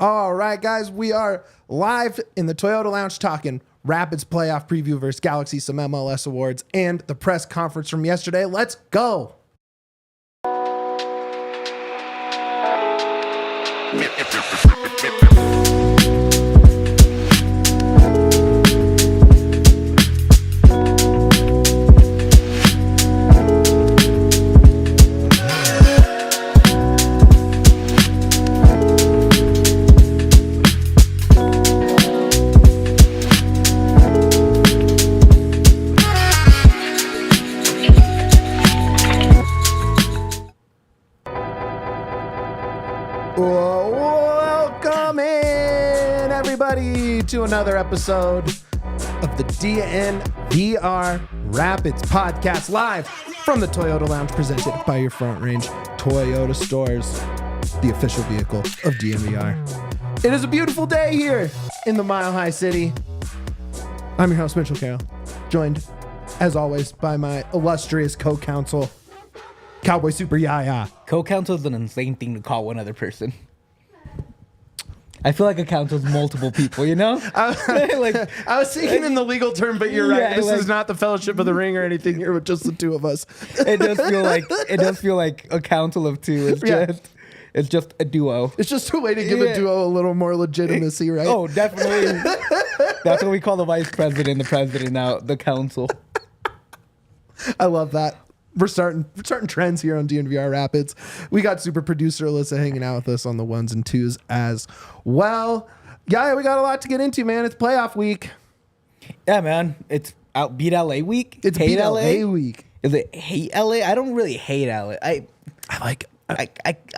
All right, guys, we are live in the Toyota Lounge talking Rapids playoff preview versus Galaxy, some MLS awards, and the press conference from yesterday. Let's go. Welcome in, everybody, to another episode of the DNVR Rapids Podcast, live from the Toyota Lounge, presented by your Front Range Toyota Stores, the official vehicle of DNVR. It is a beautiful day here in the Mile High City. I'm your host, Mitchell Carroll, joined, as always, by my illustrious co-counsel, Cowboy Super Yahir. Co-counsel is an insane thing to call one other person. I feel like a counsel is multiple people, you know? I was thinking in the legal term, but you're right. Yeah, This is not the Fellowship of the Ring or anything here with just the two of us. It does feel like a council of two. It's just a duo. It's just a way to give a duo a little more legitimacy, right? Oh, definitely. That's what we call the vice president, the president now, the council. I love that. We're starting trends here on DNVR Rapids. We got super producer Alyssa hanging out with us on the ones and twos as well. Yeah, we got a lot to get into, man. It's playoff week. Yeah, man. It's beat LA week. It's beat LA week. Is it hate LA? I don't really hate LA. I like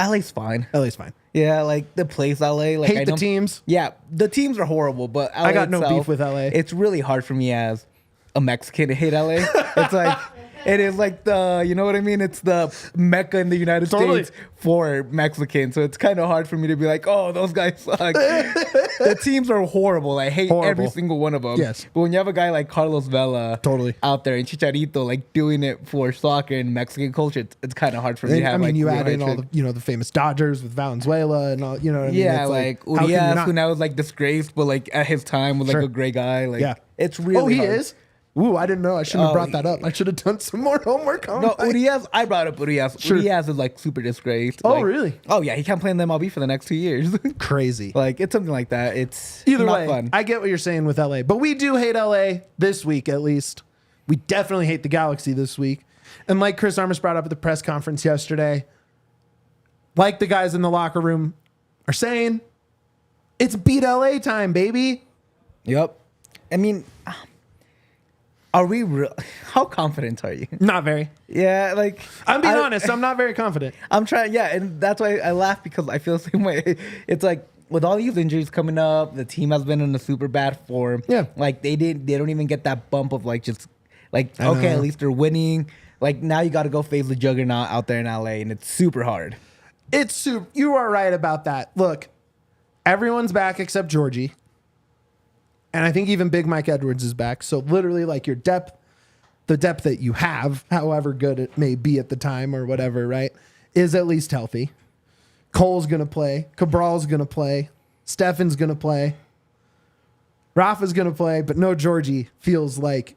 LA's fine. LA's fine. Yeah, like the place LA. Like Hate the teams. Yeah, the teams are horrible, but LA I got itself, no beef with LA. It's really hard for me as a Mexican to hate LA. It's like it is like the, you know what I mean? It's the Mecca in the United States for Mexicans. So it's kind of hard for me to be like, oh, those guys suck. The teams are horrible. I hate every single one of them. Yes. But when you have a guy like Carlos Vela out there and Chicharito like doing it for soccer and Mexican culture, it's kind of hard for me to have. I mean, like, you add in all the the famous Dodgers with Valenzuela and all, you know what I mean? Yeah, It's like Urias, who now is like disgraced, but like at his time was like a great guy. Like, it's really hard. Is? Ooh, I didn't know. I shouldn't have brought that up. I should have done some more homework on No, Urias, I brought up Urias. Sure. Urias is like super disgraced. Oh, like, really? Oh, yeah. He can't play in the MLB for the next 2 years. Crazy. Like, it's something like that. It's either not way, fun. I get what you're saying with LA, but we do hate LA this week, at least. We definitely hate the Galaxy this week. And like Chris Armas brought up at the press conference yesterday, like the guys in the locker room are saying, it's beat LA time, baby. Yep. I mean, are we real? How confident are you? Not very. Yeah, like I'm being honest. I'm not very confident. I'm trying. Yeah, and that's why I laugh, because I feel the same way. It's like with all these injuries coming up, the team has been in a super bad form. Yeah, like they don't even get that bump of like just like okay, at least they're winning. Like now you got to go face the juggernaut out there in LA, and it's super hard. It's super. You are right about that. Look, everyone's back except Djordje. And I think even Big Mike Edwards is back. So literally, like, your depth, the depth that you have, however good it may be at the time or whatever, right, is at least healthy. Cole's going to play. Cabral's going to play. Stefan's going to play. Rafa's going to play. But no Djordje feels like,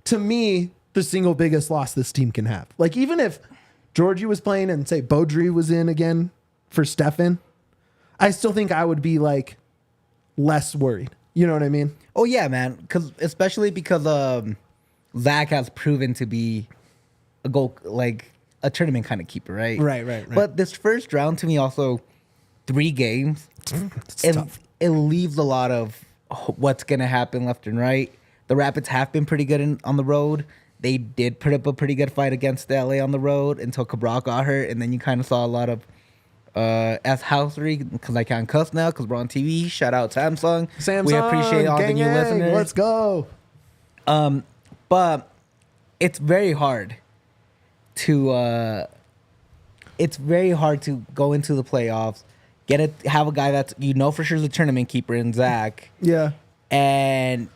to me, the single biggest loss this team can have. Like, even if Djordje was playing and, say, Beaudry was in again for Stefan, I still think I would be, like, less worried. You know what I mean? Oh, yeah, man. Especially because Zach has proven to be a tournament kind of keeper, right? Right. But this first round, to me, also 3 games, it leaves a lot of what's going to happen left and right. The Rapids have been pretty good on the road. They did put up a pretty good fight against the LA on the road until Cabral got hurt, and then you kind of saw a lot of housery, because I can't cuss now because we're on TV. Shout out Samsung. We appreciate all the new listeners. Let's go. But it's very hard to go into the playoffs, have a guy that's for sure is a tournament keeper in Zach. Yeah. And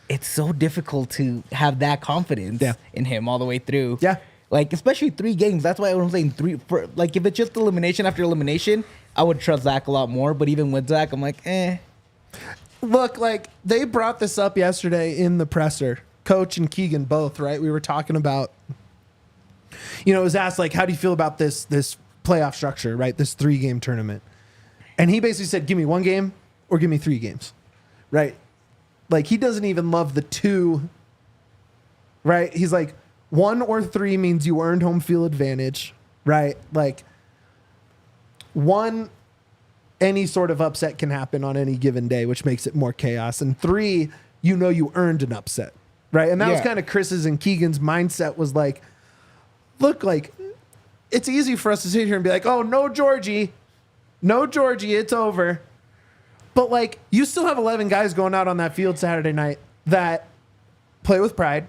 it's so difficult to have that confidence in him all the way through. Yeah. Like, especially 3 games. That's why I'm saying 3. If it's just elimination after elimination, I would trust Zach a lot more. But even with Zach, I'm like, eh. Look, like they brought this up yesterday in the presser, Coach and Keegan both, right? We were talking about, it was asked like, how do you feel about this playoff structure, right? This 3-game tournament. And he basically said, give me 1 game or give me 3 games, right? Like he doesn't even love the 2, right? He's like 1 or 3 means you earned home field advantage, right? Like 1, any sort of upset can happen on any given day, which makes it more chaos. And 3, you earned an upset, right? And that was kind of Chris's and Keegan's mindset was like, look, like it's easy for us to sit here and be like, oh, no, Djordje, it's over. But like you still have 11 guys going out on that field Saturday night that play with pride,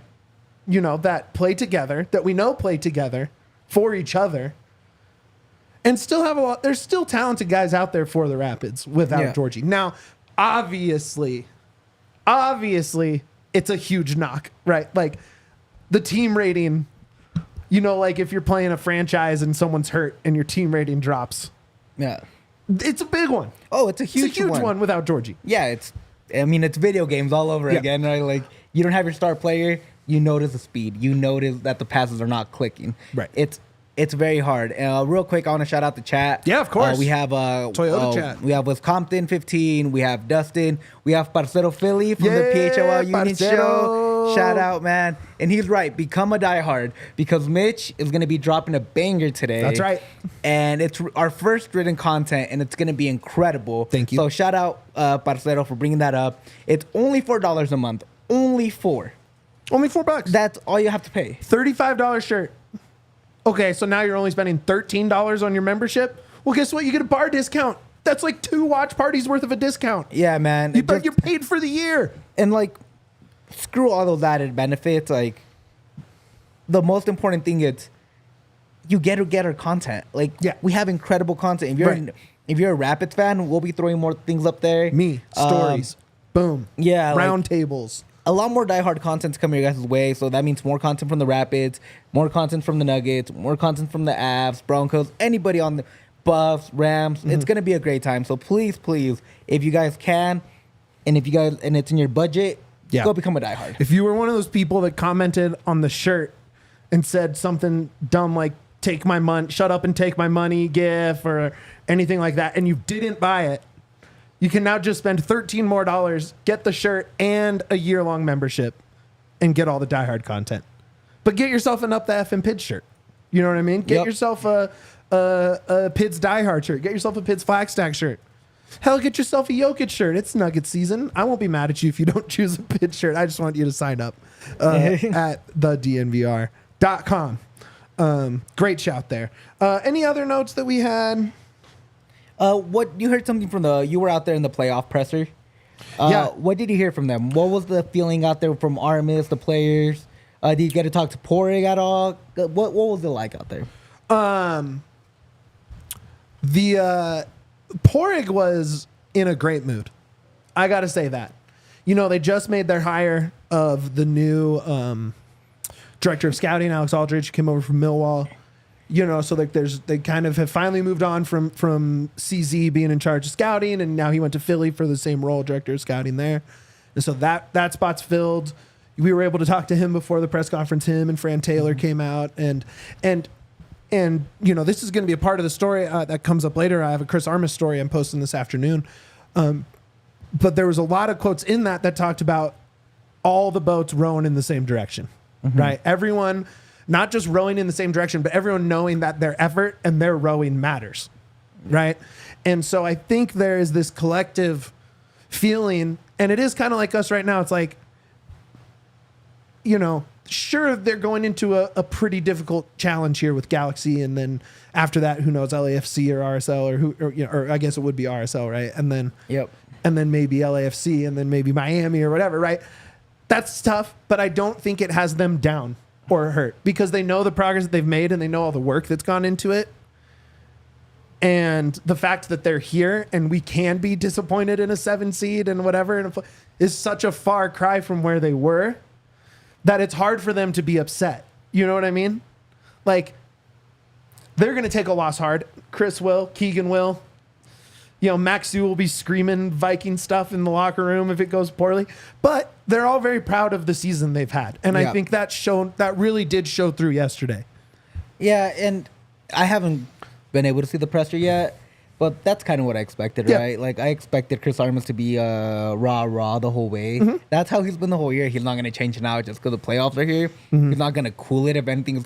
that play together, that we know play together for each other. And still have there's still talented guys out there for the Rapids without Djordje. Now, obviously, it's a huge knock, right? Like the team rating, like if you're playing a franchise and someone's hurt and your team rating drops. Yeah. It's a big one. Oh, it's a huge one without Djordje. Yeah, it's video games all over again, right? Like you don't have your star player, you notice the speed. You notice that the passes are not clicking. Right. It's very hard. Real quick, I want to shout out the chat. Yeah, of course. We have Toyota chat. We have Wisconsin 15. We have Dustin. We have Parcero Philly from the PHOL Union Show. Shout out, man. And he's right. Become a diehard because Mitch is going to be dropping a banger today. That's right. And it's our first written content, and it's going to be incredible. Thank you. So shout out, Parcero, for bringing that up. It's only $4 a month. Only $4. Only $4. That's all you have to pay. $35 shirt. Okay, so now you're only spending $13 on your membership? Well, guess what? You get a bar discount. That's like 2 watch parties worth of a discount. Yeah, man. You're paid for the year. And like, screw all those added benefits. Like, the most important thing is you get our content. Like, we have incredible content. If you're a Rapids fan, we'll be throwing more things up there. Stories. Boom. Yeah. Round tables. A lot more diehard content's coming your guys' way, so that means more content from the Rapids, more content from the Nuggets, more content from the Avs, Broncos, anybody on the Buffs, Rams. Mm-hmm. It's gonna be a great time. So please, if you guys can, and it's in your budget, go become a diehard. If you were one of those people that commented on the shirt and said something dumb like "take my money," "shut up and take my money," "gif," or anything like that, and you didn't buy it, you can now just spend $13 more, get the shirt and a year-long membership, and get all the diehard content. But get yourself an Up the F and Pids shirt. You know what I mean? Get yourself a Pids diehard shirt. Get yourself a Pids Flagstack shirt. Hell, get yourself a Jokic shirt. It's Nugget season. I won't be mad at you if you don't choose a Pids shirt. I just want you to sign up at thednvr.com. Great shout there. Any other notes that we had? What you heard something from you were out there in the playoff presser. What did you hear from them? What was the feeling out there from Armas, the players? Did you get to talk to Porig at all? What was it like out there? The Porig was in a great mood. I got to say that. They just made their hire of the new director of scouting, Alex Aldridge, came over from Millwall. So like they kind of have finally moved on from CZ being in charge of scouting, and now he went to Philly for the same role, director of scouting there. And so that spot's filled. We were able to talk to him before the press conference. Him and Fran Taylor came out, and this is going to be a part of the story that comes up later. I have a Chris Armas story I'm posting this afternoon. But there was a lot of quotes in that talked about all the boats rowing in the same direction, right? Everyone not just rowing in the same direction, but everyone knowing that their effort and their rowing matters, right? And so I think there is this collective feeling, and it is kind of like us right now. It's like, sure, they're going into a pretty difficult challenge here with Galaxy, and then after that, who knows, LAFC or RSL, or I guess it would be RSL, right? And then and then maybe LAFC, and then maybe Miami or whatever, right? That's tough, but I don't think it has them down or hurt, because they know the progress that they've made and they know all the work that's gone into it. And the fact that they're here and we can be disappointed in a 7 seed and whatever is such a far cry from where they were that it's hard for them to be upset. You know what I mean? Like, they're going to take a loss hard. Chris will, Keegan will, Maxu will be screaming Viking stuff in the locker room if it goes poorly. But they're all very proud of the season they've had. And I think that really did show through yesterday. Yeah, and I haven't been able to see the presser yet, but that's kind of what I expected, right? Like, I expected Chris Armas to be rah the whole way. Mm-hmm. That's how he's been the whole year. He's not going to change it now just because the playoffs are here. Mm-hmm. He's not going to cool it. If anything,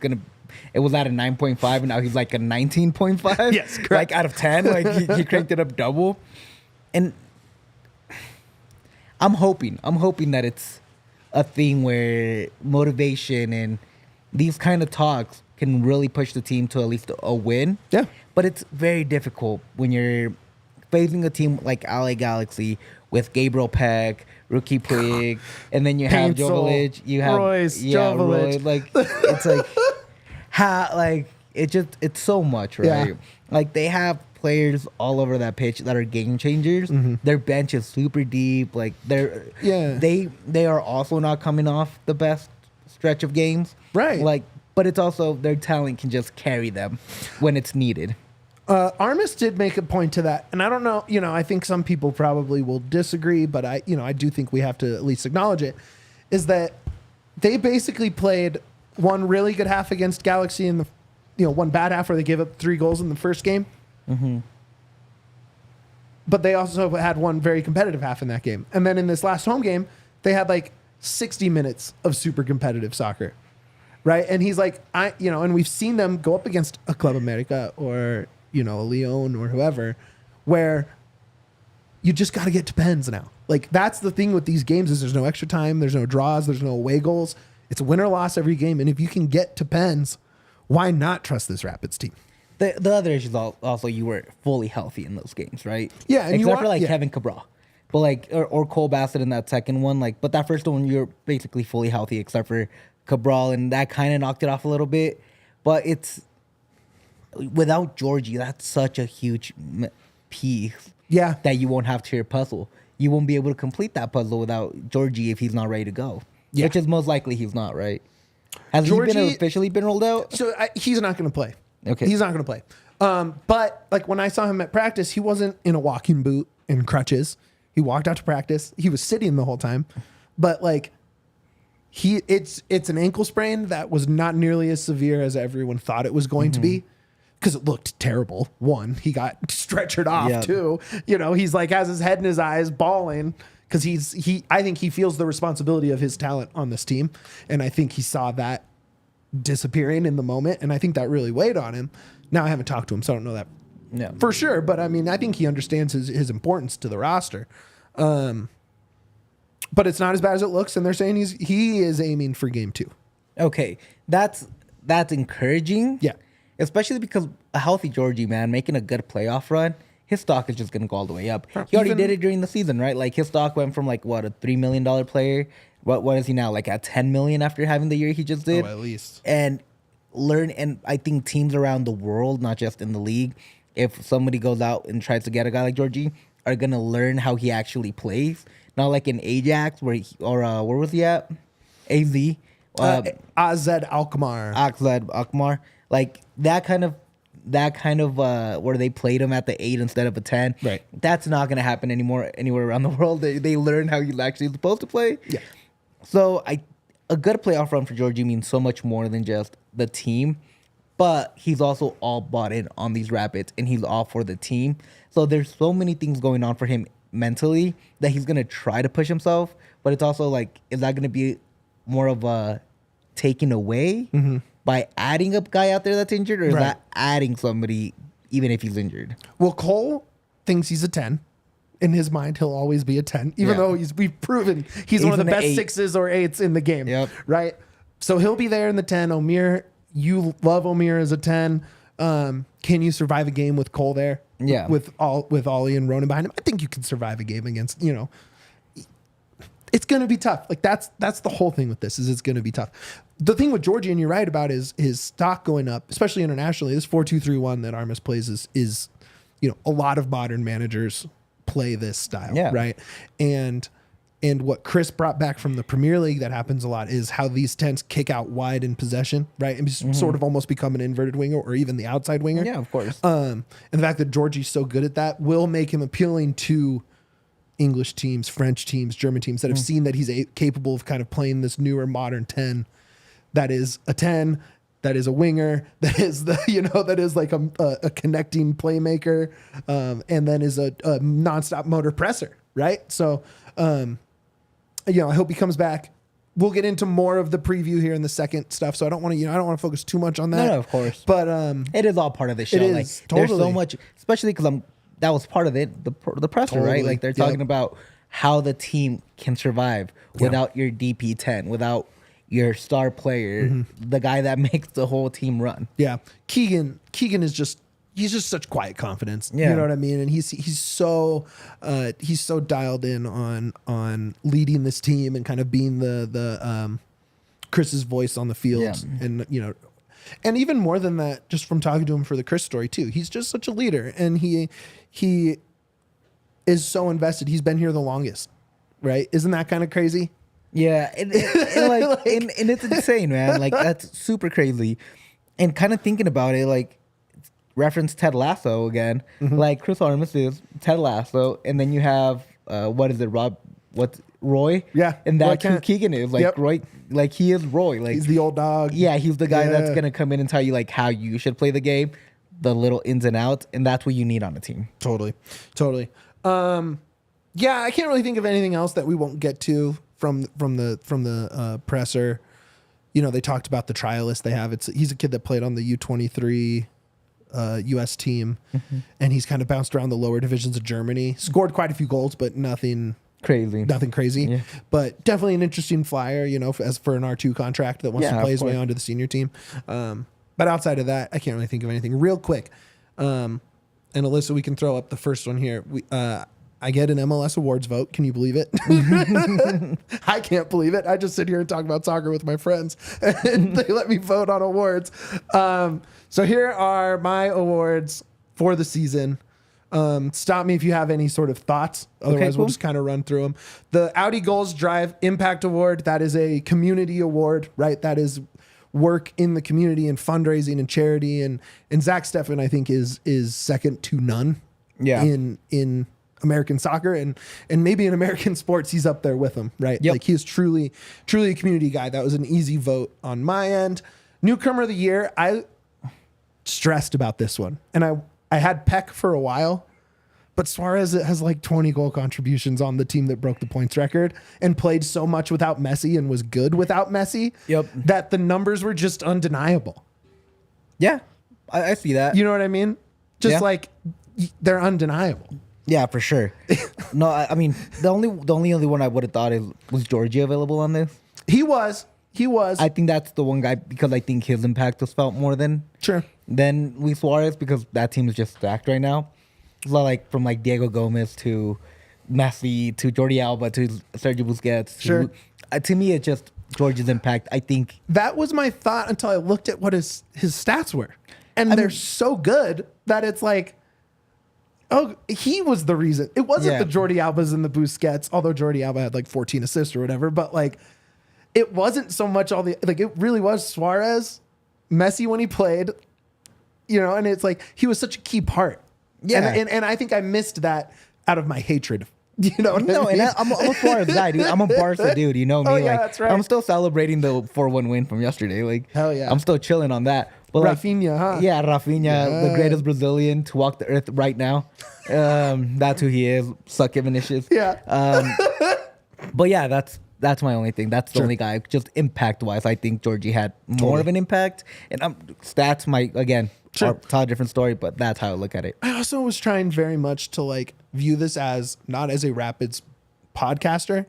it was at a 9.5, and now he's like a 19.5. Yes, correct. Like, out of 10. Like, he cranked it up double. And I'm hoping that it's a thing where motivation and these kind of talks can really push the team to at least a win. Yeah. But it's very difficult when you're facing a team like LA Galaxy with Gabriel Peck, Rookie Puig, and then you have Joveljic, you have Royce, Joveljic. Like, it's like it's so much, right? Yeah. Like, they have players all over that pitch that are game changers. Mm-hmm. Their bench is super deep. Like, they are also not coming off the best stretch of games. Right. Like, but it's also their talent can just carry them when it's needed. Armas did make a point to that, and I don't know. I think some people probably will disagree, but I do think we have to at least acknowledge it. Is that they basically played one really good half against Galaxy in the one bad half where they gave up 3 goals in the first game. Mm-hmm. But they also had one very competitive half in that game, and then in this last home game, they had like 60 minutes of super competitive soccer. Right. And he's like, and we've seen them go up against a Club America or, a Leon or whoever, where you just got to get to pens now. Like, that's the thing with these games is there's no extra time. There's no draws. There's no away goals. It's win or loss every game. And if you can get to pens, why not trust this Rapids team? The other issue is also you were fully healthy in those games, right? Yeah. And except for Kevin Cabral. But or Cole Bassett in that second one. But that first one, you're basically fully healthy except for Cabral, and that kind of knocked it off a little bit. But it's without Djordje, that's such a huge piece that you won't have to your puzzle. You won't be able to complete that puzzle without Djordje if he's not ready to go, which is most likely he's not, right? Has Djordje, he officially been rolled out? So he's not going to play. Okay. He's not going to play. But when I saw him at practice, he wasn't in a walking boot and crutches. He walked out to practice. He was sitting the whole time. But it's an ankle sprain that was not nearly as severe as everyone thought it was going to be, because it looked terrible. One, he got stretchered off. Yep. Two, he's has his head in his eyes, bawling because I think he feels the responsibility of his talent on this team, and I think he saw that disappearing in the moment, and I think that really weighed on him. Now I haven't talked to him, so I don't know that for sure, but I mean, I think he understands his importance to the roster. But it's not as bad as it looks, and they're saying he is aiming for game 2. Okay, that's encouraging. Yeah, especially because a healthy Djordje, man, making a good playoff run, his stock is just gonna go all the way up. He already did it during the season, right? Like, his stock went from a $3 million player. What is he now? At $10 million after having the year he just did. Oh, at least. And I think teams around the world, not just in the league, if somebody goes out and tries to get a guy like Djordje, are gonna learn how he actually plays. Not like in Ajax where was he at? AZ. AZ Alkmaar. Like that kind of where they played him at the 8 instead of a 10. Right. That's not gonna happen anymore anywhere around the world. They learn how you're actually supposed to play. Yeah. So a good playoff run for Djordje means so much more than just the team. But he's also all bought in on these Rapids, and he's all for the team. So there's so many things going on for him mentally that he's going to try to push himself. But it's also is that going to be more of a taken away by adding a guy out there that's injured? Or is that adding somebody even if he's injured? Well, Cole thinks he's a 10. In his mind, he'll always be a 10, even though we've proven he's one of the best 6s or 8s in the game. Yep. Right? So he'll be there in the 10. Omir, you love Omir as a 10. Can you survive a game with Cole there? Yeah. With Ollie and Ronan behind him? I think you can survive a game against, it's going to be tough. That's the whole thing with this, is it's going to be tough. The thing with Djordje, and you're right about, is his stock going up, especially internationally. This 4-2-3-1 that Armas plays is a lot of modern managers play this style, right? And And what Chris brought back from the Premier League that happens a lot is how these 10s kick out wide in possession, right? And sort of almost become an inverted winger or even the outside winger. Yeah, of course. And the fact that Djordje's so good at that will make him appealing to English teams, French teams, German teams that have seen that he's capable of kind of playing this newer modern 10 that is a 10, that is a winger, that is that is like a connecting playmaker, and then is a nonstop motor presser, right? So, I hope he comes back. We'll get into more of the preview here in the second stuff. So I don't want to focus too much on that. No, of course. But it is all part of the show. it is, Like totally. there's so much, especially because that was part of it, the presser, Totally. right? Like they're talking about how the team can survive without your DP10, without your star player, the guy that makes the whole team run. Yeah, Keegan is just such quiet confidence. Yeah. You know what I mean? And he's so dialed in on leading this team and kind of being the Chris's voice on the field. Yeah. And even more than that, just from talking to him for the Chris story too, he's just such a leader, and he is so invested. He's been here the longest, right? Isn't that kind of crazy? Yeah, and it's insane, man. Like that's super crazy. And kind of thinking about it, like reference Ted Lasso again. Like Chris Armas is Ted Lasso, and then you have Roy? Yeah, and Roy that's who Kent. Keegan is. Like Yep. Roy, like he is Roy. Like He's the old dog. yeah, he's the guy that's Yeah. gonna come in and tell you like how you should play the game, the little ins and outs, and that's what you need on a team. Totally. Yeah, I can't really think of anything else that we won't get to from the presser. They talked about the trial list they have. He's a kid that played on the U23 U.S. team, and he's kind of bounced around the lower divisions of Germany. Scored quite a few goals, but nothing Crazy. crazy. Yeah. But definitely an interesting flyer, as for an R2 contract that wants to Yeah, play of his way course. onto the senior team. But outside of that, I can't really think of anything. Real quick, and Alyssa, we can throw up the first one here. I get an MLS awards vote. Can you believe it? I can't believe it. I just sit here and talk about soccer with my friends, and they let me vote on awards. So here are my awards for the season. Stop me if you have any sort of thoughts. Otherwise, we'll cool. just kind of run through them. The Audi Goals Drive Impact Award, that is a community award, right? That is work in the community and fundraising and charity. And Zach Steffen, I think, is second to none in American soccer and maybe in American sports. He's up there with them, right? Yep. Like he is truly a community guy. That was an easy vote on my end. Newcomer of the year, I stressed about this one. And I had Peck for a while, but Suarez has like 20 goal contributions on the team that broke the points record and played so much without Messi and was good without Messi that the numbers were just undeniable. Yeah, I see that. You know what I mean? Just like they're undeniable. Yeah, for sure. No, I mean the only other one I would have thought was Djordje available on this. He was. I think that's the one guy because I think his impact was felt more than Luis Suarez because that team is just stacked right now. It's not like from like Diego Gomez to Messi to Jordi Alba to Sergio Busquets. To me, it's just Djordje's impact. I think that was my thought until I looked at what his stats were, and they're so good that it's like, oh, he was the reason. It wasn't the Jordi Albas and the Busquets, although Jordi Alba had like 14 assists or whatever, but like it wasn't so much it really was Suarez, Messi when he played, and it's like he was such a key part. Yeah. And I think I missed that out of my hatred. You know what I mean? And I'm a Suarez guy, dude. I'm a Barca dude. You know me. Oh, yeah, that's right. I'm still celebrating the 4-1 win from yesterday. Like, hell yeah. I'm still chilling on that. But Rafinha, huh? Yeah, Rafinha, the greatest Brazilian to walk the earth right now. That's who he is. Suck it, Vinicius. Yeah. But yeah, that's my only thing. That's the only guy. Just impact wise, I think Djordje had more of an impact. And stats might tell a different story, but that's how I look at it. I also was trying very much to like view this as not as a Rapids podcaster,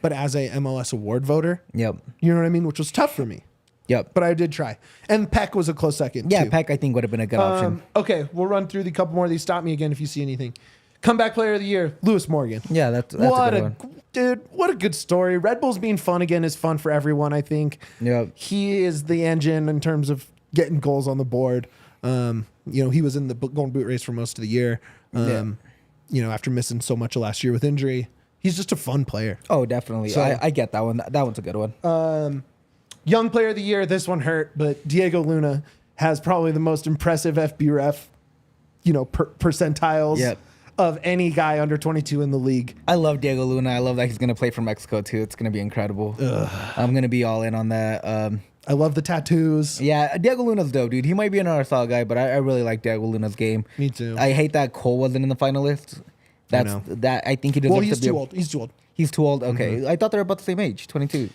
but as a MLS award voter. Yep. You know what I mean? Which was tough for me. Yep. But I did try. And Peck was a close second. Yeah, too. Peck I think would have been a good option. Okay, we'll run through the couple more of these. Stop me again if you see anything. Comeback player of the year, Lewis Morgan. Yeah, that's what a good one. Dude, what a good story. Red Bull's being fun again is fun for everyone, I think. Yep. He is the engine in terms of getting goals on the board. He was in the Golden Boot race for most of the year. After missing so much of last year with injury. He's just a fun player. Oh, definitely. So- I get that one. That one's a good one. Young player of the year, this one hurt, but Diego Luna has probably the most impressive FBref, percentiles Yep. of any guy under 22 in the league. I love Diego Luna. I love that he's going to play for Mexico, too. It's going to be incredible. I'm going to be all in on that. I love the tattoos. Yeah, Diego Luna's dope, dude. He might be an RSL guy, but I really like Diego Luna's game. Me too. I hate that Cole wasn't in the finalists. know. I think he deserves Well, he's to be too old. He's too old. He's too old. Okay. I thought they were about the same age, 22.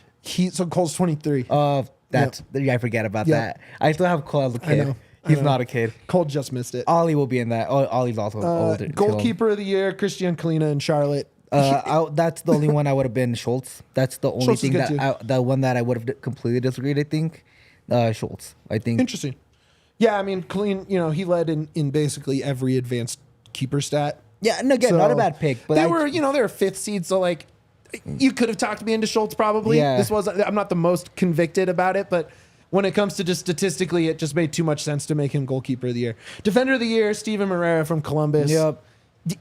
So Cole's 23. I forget about Yep. that. I still have Cole as a kid. know. He's not a kid. Cole just missed it. Ollie will be in that. Ollie's also older. Goalkeeper of the year, Christian Kalina in Charlotte. That's the only one I would have been Schultz. That's the only Schultz is thing good the one that I would have completely disagreed. I think Schultz. I think Interesting. Yeah, I mean, Kalina, he led in basically every advanced keeper stat. Yeah, and again, So, not a bad pick. But they were fifth seed, so like you could have talked me into Schultz probably. Yeah. I'm not the most convicted about it, but when it comes to just statistically, it just made too much sense to make him goalkeeper of the year. Defender of the year, Steven Moreira from Columbus. Yep.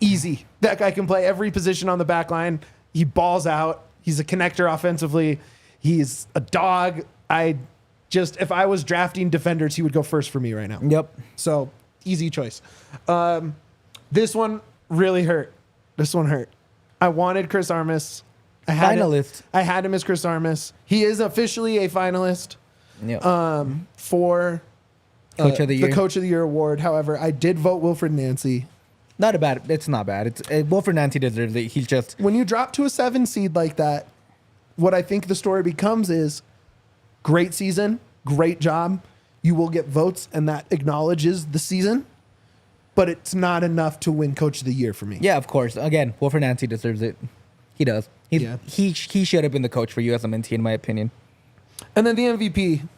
Easy. That guy can play every position on the back line. He balls out. He's a connector offensively. He's a dog. If I was drafting defenders, he would go first for me right now. Yep. So easy choice. This one really hurt. I wanted Chris Armas. I had him as Chris Armas. He is officially a finalist Yep. for Coach of the year. the Coach of the Year award. However, I did vote Wilfred Nancy. Not a bad. It's not bad. It's Wilfred Nancy deserves it. He's just When you drop to a 7 seed like that, what I think the story becomes is great season, great job. You will get votes, and that acknowledges the season, but it's not enough to win Coach of the Year for me. yeah, of course. Again, Wilfred Nancy deserves it. He does. He should have been the coach for USMNT in my opinion. And then the MVP,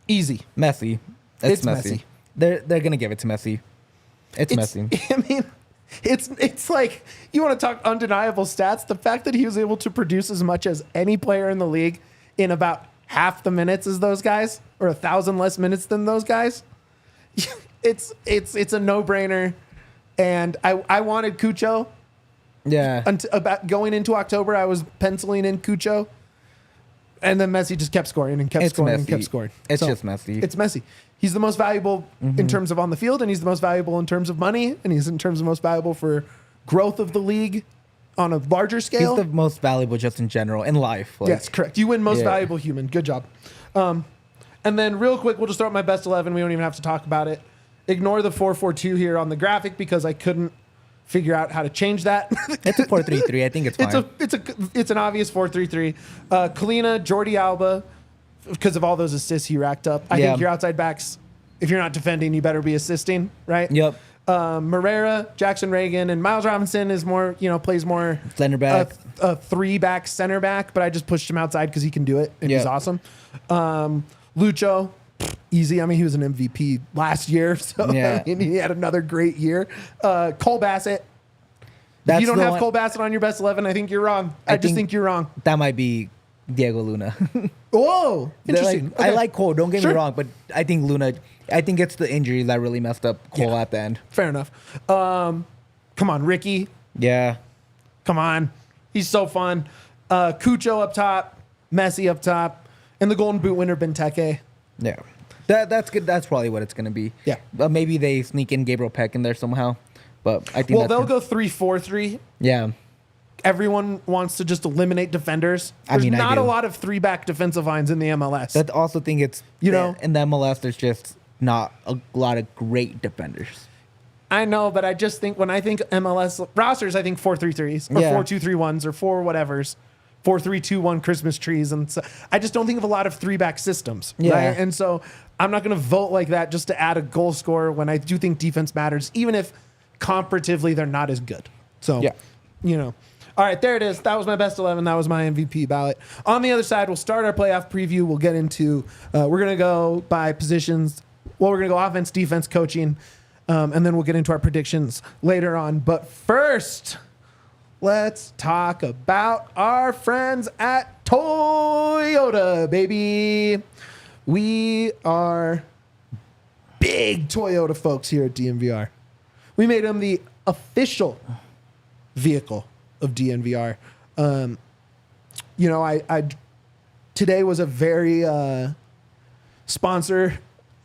easy. Messi. It's Messi. Messi. They're gonna give it to Messi. It's Messi. I mean, it's like you want to talk undeniable stats. The fact that he was able to produce as much as any player in the league in about half the minutes as those guys, or 1,000 less minutes than those guys, it's a no-brainer. And I wanted Cucho. Yeah. About going into October, I was penciling in Cucho. And then Messi just kept scoring and kept scoring and kept scoring. It's just Messi. It's Messi. He's the most valuable in terms of on the field, and he's the most valuable in terms of money, and he's in terms of most valuable for growth of the league on a larger scale. He's the most valuable just in general in life. Like, Yes, correct. You win most valuable human. Good job. And then real quick, we'll just throw up my best 11. We don't even have to talk about it. Ignore the 4-4-2 here on the graphic because I couldn't figure out how to change that. It's a 4-3-3. I think it's fine. It's an obvious 4-3-3. Kalina, Jordi Alba, because of all those assists he racked up. I think your outside backs, if you're not defending, you better be assisting, right? Yep. Moreira, Jackson Reagan, and Miles Robinson is more, plays more Center back. a 3-back center back, but I just pushed him outside because he can do it and he's awesome. Lucho, easy. I mean, he was an MVP last year, so Yeah. I mean, he had another great year. Cole Bassett. That's If you don't the have one- Cole Bassett on your best 11, I think you're wrong. I just think you're wrong. That might be Diego Luna. Whoa, interesting. I like Cole. Don't get Sure. me wrong, but I think Luna. I think it's the injury that really messed up Cole at the end. Fair enough. Come on, Ricky. Yeah. Come on. He's so fun. Cucho up top, Messi up top, and the Golden Boot winner, Benteke. Yeah. That's good. That's probably what it's going to be. Yeah. Maybe they sneak in Gabriel Peck in there somehow, but I think They'll go 3-4-3. Yeah. Everyone wants to just eliminate defenders. I There's mean, I not a do. lot of 3-back defensive lines in the MLS. But also think it's in the MLS. There's just not a lot of great defenders. I know, but I just think when I think MLS rosters, I think 4-3-3s or 4-2-3-1s or 4 whatevers, 4-3-2-1 Christmas trees, and so I just don't think of a lot of 3-back systems. Yeah. Right? And so I'm not going to vote like that just to add a goal scorer when I do think defense matters, even if comparatively they're not as good. So, All right, there it is. That was my best 11. That was my MVP ballot. On the other side, we'll start our playoff preview. We'll get into, we're going to go by positions. Well, we're going to go offense, defense, coaching, and then we'll get into our predictions later on. But first, let's talk about our friends at Toyota, baby. We are big Toyota folks here at DNVR. We made them the official vehicle of DNVR. You know, I today was a very sponsor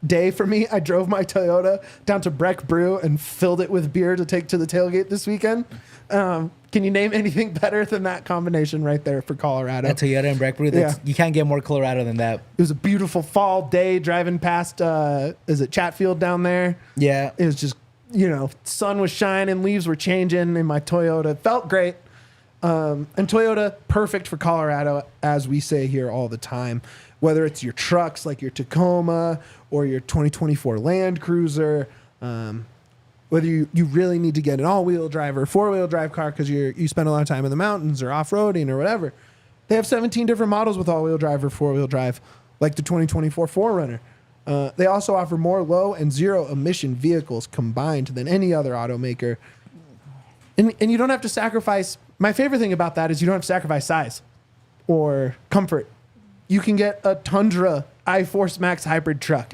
day for me. I drove my Toyota down to Breck Brew and filled it with beer to take to the tailgate this weekend. Can you name anything better than that combination right there for Colorado? That Toyota and Breck Brew, you can't get more Colorado than that. It was a beautiful fall day driving past, is it Chatfield down there? Yeah. It was just, you know, sun was shining, leaves were changing in my Toyota. It felt great. And Toyota, perfect for Colorado, as we say here all the time. Whether it's your trucks like your Tacoma or your 2024 Land Cruiser, whether you really need to get an all-wheel drive or four-wheel drive car because you spend a lot of time in the mountains or off-roading or whatever, they have 17 different models with all-wheel drive or four-wheel drive, like the 2024 4Runner. They also offer more low and zero-emission vehicles combined than any other automaker. And you don't have to sacrifice. My favorite thing about that is you don't have to sacrifice size or comfort. You can get a Tundra iForce Max hybrid truck.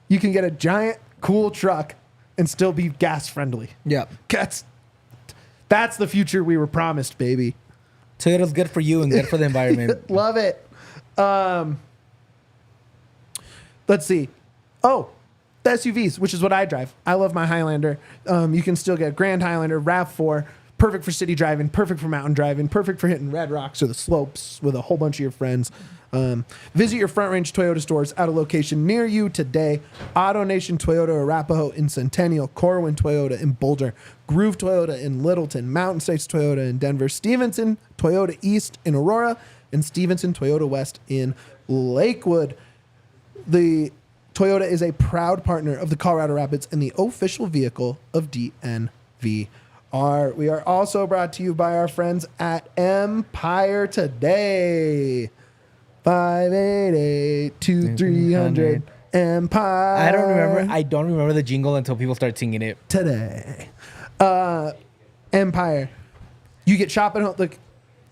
You can get a giant, cool truck and still be gas friendly. Yeah. That's the future we were promised, baby. Toyota's good for you and good for the environment. Love it. Let's see. Oh, the SUVs, which is what I drive. I love my Highlander. You can still get Grand Highlander, RAV4, perfect for city driving, perfect for mountain driving, perfect for hitting red rocks or the slopes with a whole bunch of your friends. Visit your Front Range Toyota stores at a location near you today. Auto Nation Toyota Arapahoe in Centennial, Corwin Toyota in Boulder, Groove Toyota in Littleton, Mountain States Toyota in Denver, Stevenson Toyota East in Aurora, and Stevenson Toyota West in Lakewood. The Toyota is a proud partner of the Colorado Rapids and the official vehicle of DNVR. We are also brought to you by our friends at Empire Today. 588-2300 Empire. I don't remember the jingle until people start singing it. Today. Empire. You get shopping, like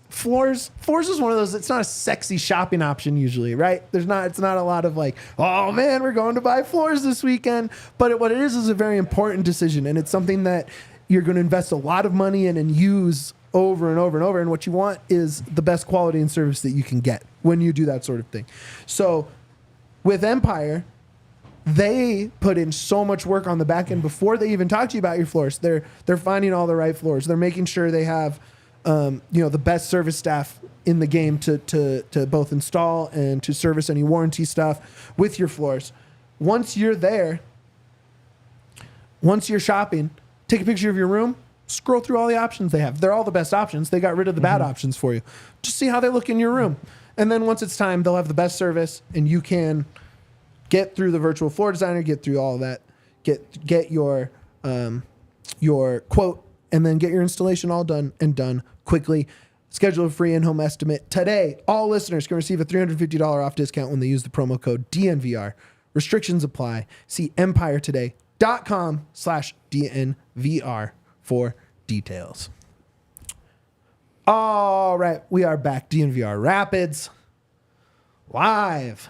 floors is one of those, it's not a sexy shopping option usually, right? It's not a lot of like, oh man, we're going to buy floors this weekend. But what it is a very important decision, and it's something that you're going to invest a lot of money in and use over and over and over. And what you want is the best quality and service that you can get when you do that sort of thing. So with Empire, they put in so much work on the back end before they even talk to you about your floors. They're finding all the right floors. They're making sure they have the best service staff in the game to both install and to service any warranty stuff with your floors. Once you're there, once you're shopping, take a picture of your room, scroll through all the options they have. They're all the best options. They got rid of the bad options for you. Just see how they look in your room. And then once it's time, they'll have the best service, and you can get through the virtual floor designer, get through all of that, get your quote, and then get your installation all done quickly. Schedule a free in-home estimate today. All listeners can receive a $350 off discount when they use the promo code DNVR. Restrictions apply. See empiretoday.com/DNVR for details. All right, we are back. DNVR Rapids live,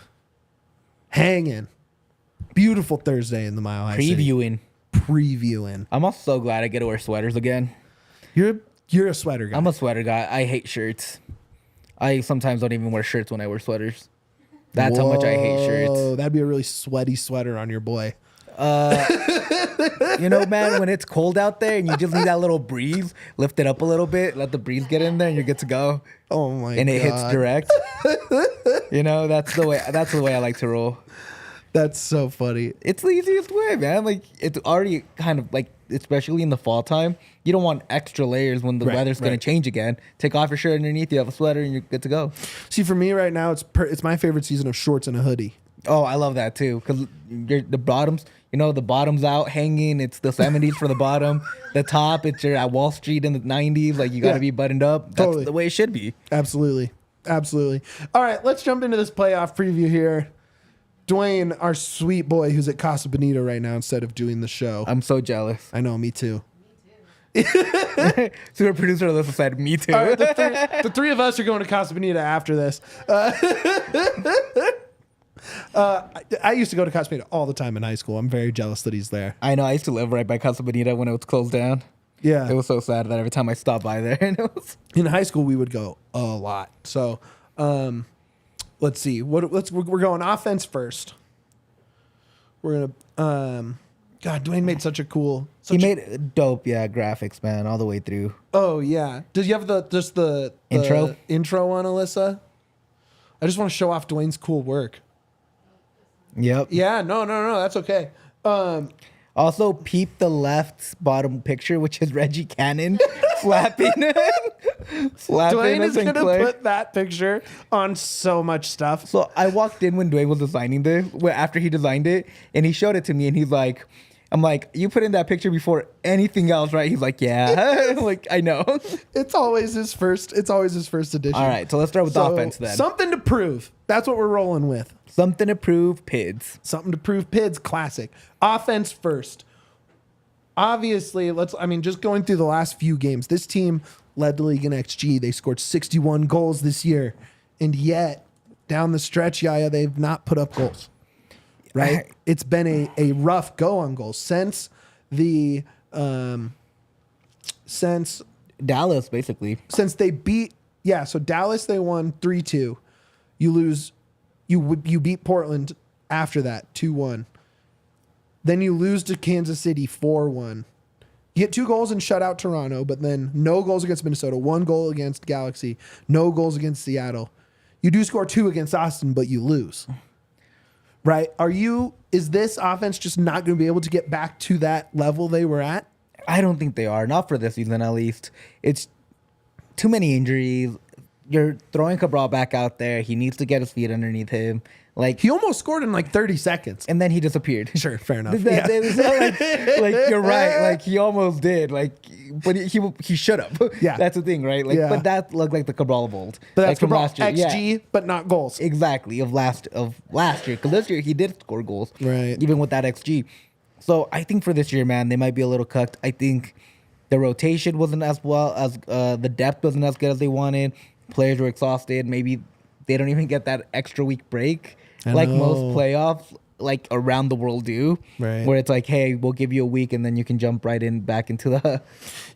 hanging. Beautiful Thursday in the Mile High City. Previewing. I'm also so glad I get to wear sweaters again. You're a sweater guy. I'm a sweater guy. I hate shirts. I sometimes don't even wear shirts when I wear sweaters. That's how much I hate shirts. That'd be a really sweaty sweater on your boy. Man, when it's cold out there and you just need that little breeze, lift it up a little bit, let the breeze get in there, and you're good to go. Oh my god! And it hits direct. That's the way I like to roll. That's so funny. It's the easiest way, man. Like, it's already kind of like, especially in the fall time, you don't want extra layers when the weather's going to change again. Take off your shirt underneath, you have a sweater, and you're good to go. See, for me right now, it's my favorite season of shorts and a hoodie. Oh, I love that too, because the bottoms, the bottom's out hanging. It's the 70s for the bottom. The top, you're at Wall Street in the 90s. Like, you got to be buttoned up. That's the way it should be. Absolutely. All right, let's jump into this playoff preview here. Dwayne, our sweet boy who's at Casa Bonita right now instead of doing the show. I'm so jealous. I know, me too. Super producer Alyssa said, me too. All right, the three of us are going to Casa Bonita after this. I used to go to Casa Bonita all the time in high school. I'm very jealous that he's there. I know. I used to live right by Casa Bonita when it was closed down. Yeah. It was so sad that every time I stopped by there, and it was In high school, we would go a lot. So, let's see. We're going offense first. We're gonna. God, Dwayne made such a cool. he made dope, graphics, man, all the way through. Oh yeah. Does you have the intro on, Alyssa? I just want to show off Dwayne's cool work. Yep. Yeah. No. That's okay. Also, peep the left bottom picture, which is Reggie Cannon flapping. Dwayne is going to put that picture on so much stuff. So I walked in when Dwayne was designing after he designed it, and he showed it to me, and he's like, I'm like, you put in that picture before anything else, right? He's like, yeah. I'm like, I know. It's always his first edition. All right, so let's start with offense then. Something to prove. That's what we're rolling with. Something to prove, PIDs. Something to prove, PIDs, classic. Offense first. Obviously, just going through the last few games, this team led the league in XG. They scored 61 goals this year. And yet, down the stretch, Yaya, they've not put up goals. Right? It's been a rough go on goals since Dallas, basically. Since they beat, so Dallas, they won 3-2. You beat Portland after that, 2-1. Then you lose to Kansas City 4-1. You get 2 goals and shut out Toronto, but then no goals against Minnesota, 1 goal against Galaxy, no goals against Seattle. You do score 2 against Austin, but you lose. Right? Is this offense just not going to be able to get back to that level they were at? I don't think they are. Not for this season, at least. It's too many injuries. You're throwing Cabral back out there. He needs to get his feet underneath him. Like, he almost scored in like 30 seconds. And then he disappeared. Sure, fair enough. Like, you're right. Like, he almost did. Like, but he should have. Yeah. That's the thing, right? Like, But that looked like the Cabral of old. But that's from Cabral, last year. XG, but not goals. Exactly, of last year. Because this year, he did score goals. Right. Even with that XG. So, I think for this year, man, they might be a little cooked. I think the rotation wasn't as well as the depth wasn't as good as they wanted. Players were exhausted. Maybe they don't even get that extra week break like most playoffs like around the world do. Right. Where it's like, hey, we'll give you a week and then you can jump right in back into the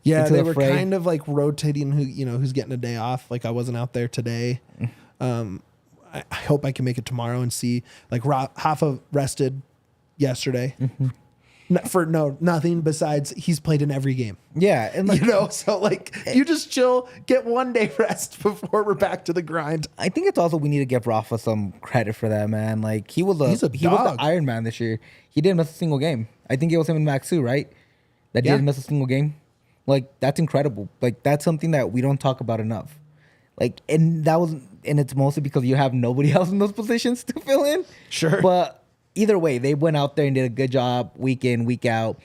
they were fray. Kind of like rotating who's getting a day off. Like I wasn't out there today. I hope I can make it tomorrow and see like Rafa rested yesterday. Mm-hmm. Nothing besides he's played in every game. Yeah. And like, so like you just chill, get 1 day rest before we're back to the grind. I think it's also we need to give Rafa some credit for that, man. Like he was the Iron Man this year. He didn't miss a single game. I think it was him and Maxu, right? That didn't miss a single game. Like that's incredible. Like that's something that we don't talk about enough. Like and it's mostly because you have nobody else in those positions to fill in. Sure. But either way, they went out there and did a good job week in, week out.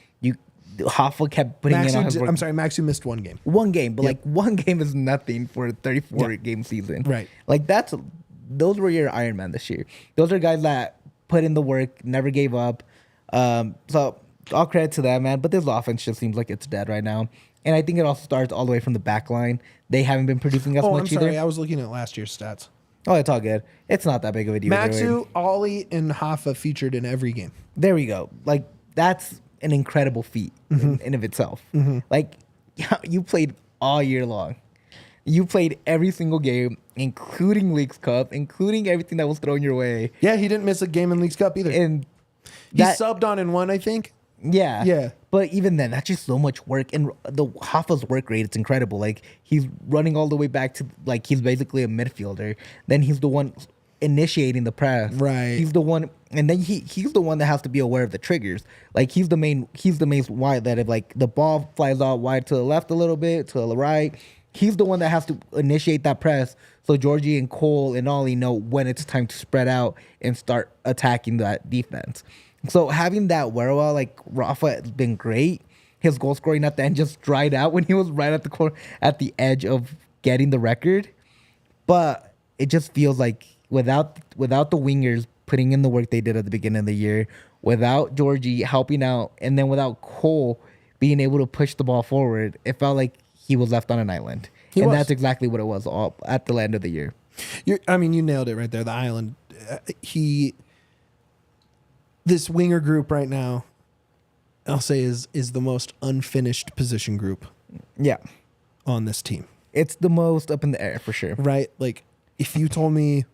Hoffa kept putting in on his work. I'm sorry, Maxu missed 1 game. 1 game, but like 1 game is nothing for a 34-game season. Right. Like those were your Iron Man this year. Those are guys that put in the work, never gave up. So all credit to that, man. But this offense just seems like it's dead right now. And I think it also starts all the way from the back line. They haven't been producing as much either. either. I was looking at last year's stats. Oh, it's all good. It's not that big of a deal. Maxu, Ollie, and Hoffa featured in every game. There we go. Like, that's an incredible feat in of itself. Mm-hmm. Like, you played all year long. You played every single game, including Leagues Cup, including everything that was thrown your way. Yeah, he didn't miss a game in Leagues Cup either. And he subbed on in 1, I think. Yeah. Yeah. But even then, that's just so much work. And the Hoffa's work rate, it's incredible. Like, he's running all the way back to, like, he's basically a midfielder. Then he's the one initiating the press. Right. He's the one, and then he's the one that has to be aware of the triggers. Like, he's the main wide that if, like, the ball flies out wide to the left a little bit, to the right, he's the one that has to initiate that press. So Djordje and Cole and Ollie know when it's time to spread out and start attacking that defense. So having that wherewithal, like Rafa has been great. His goal scoring at the end just dried out when he was right at the corner, at the edge of getting the record. But it just feels like without the wingers putting in the work they did at the beginning of the year, without Djordje helping out, and then without Cole being able to push the ball forward, it felt like he was left on an island. That's exactly what it was all at the end of the year. You nailed it right there. The island. This winger group right now I'll say is the most unfinished position group Yeah. on this team. It's the most up in the air for sure. Right? Like, if you told me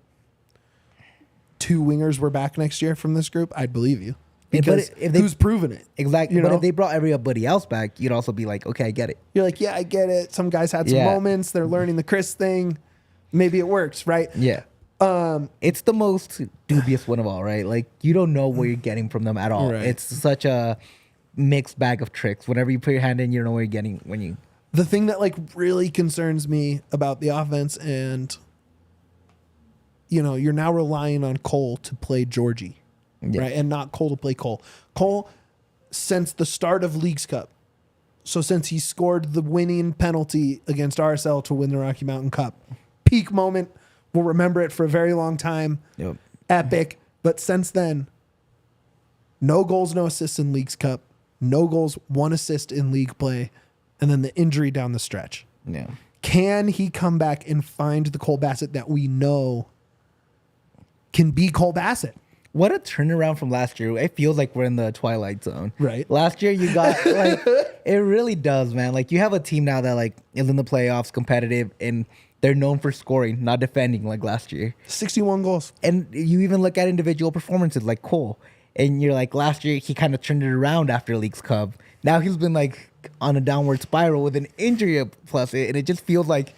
2 wingers were back next year from this group, I'd believe you. Because who's proven it? Exactly. You But know? if they brought everybody else back, you'd also be like, okay, I get it. You're like, yeah, I get it. Some guys had some Yeah. moments. They're learning the Chris thing. Maybe it works, right? Yeah. It's the most dubious one of all, right? Like, you don't know what you're getting from them at all. Right. It's such a mixed bag of tricks. Whenever you put your hand in, you don't know what you're getting when you... The thing that like really concerns me about the offense, and you're now relying on Cole to play Djordje, right? And not Cole to play Cole. Cole, since the start of Leagues Cup, so since he scored the winning penalty against RSL to win the Rocky Mountain Cup, peak moment. We'll remember it for a very long time. Yep. Epic. But since then, no goals, no assists in Leagues Cup. No goals, 1 assist in league play. And then the injury down the stretch. Yeah. Can he come back and find the Cole Bassett that we know can be Cole Bassett? What a turnaround from last year. It feels like we're in the twilight zone. Right. Last year you got like it really does, man. Like you have a team now that like is in the playoffs, competitive, and they're known for scoring, not defending like last year. 61 goals. And you even look at individual performances like Cole. And you're like, last year he kind of turned it around after Leagues Cup. Now he's been like on a downward spiral with an injury plus it. And it just feels like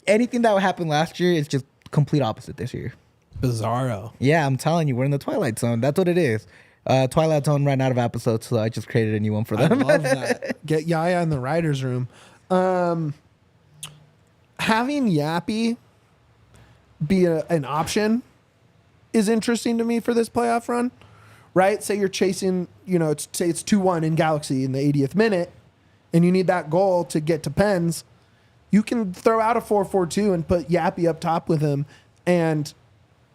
anything that happened last year is just complete opposite this year. Bizarro. Yeah, I'm telling you, we're in the Twilight Zone. That's what it is. Twilight Zone ran out of episodes, so I just created a new one for them. I love that. Get Yahya in the writer's room. Having Yappy be an option is interesting to me for this playoff run, right? Say you're chasing, say it's 2-1 in Galaxy in the 80th minute, and you need that goal to get to Pens. You can throw out a 4-4-2 and put Yappy up top with him, and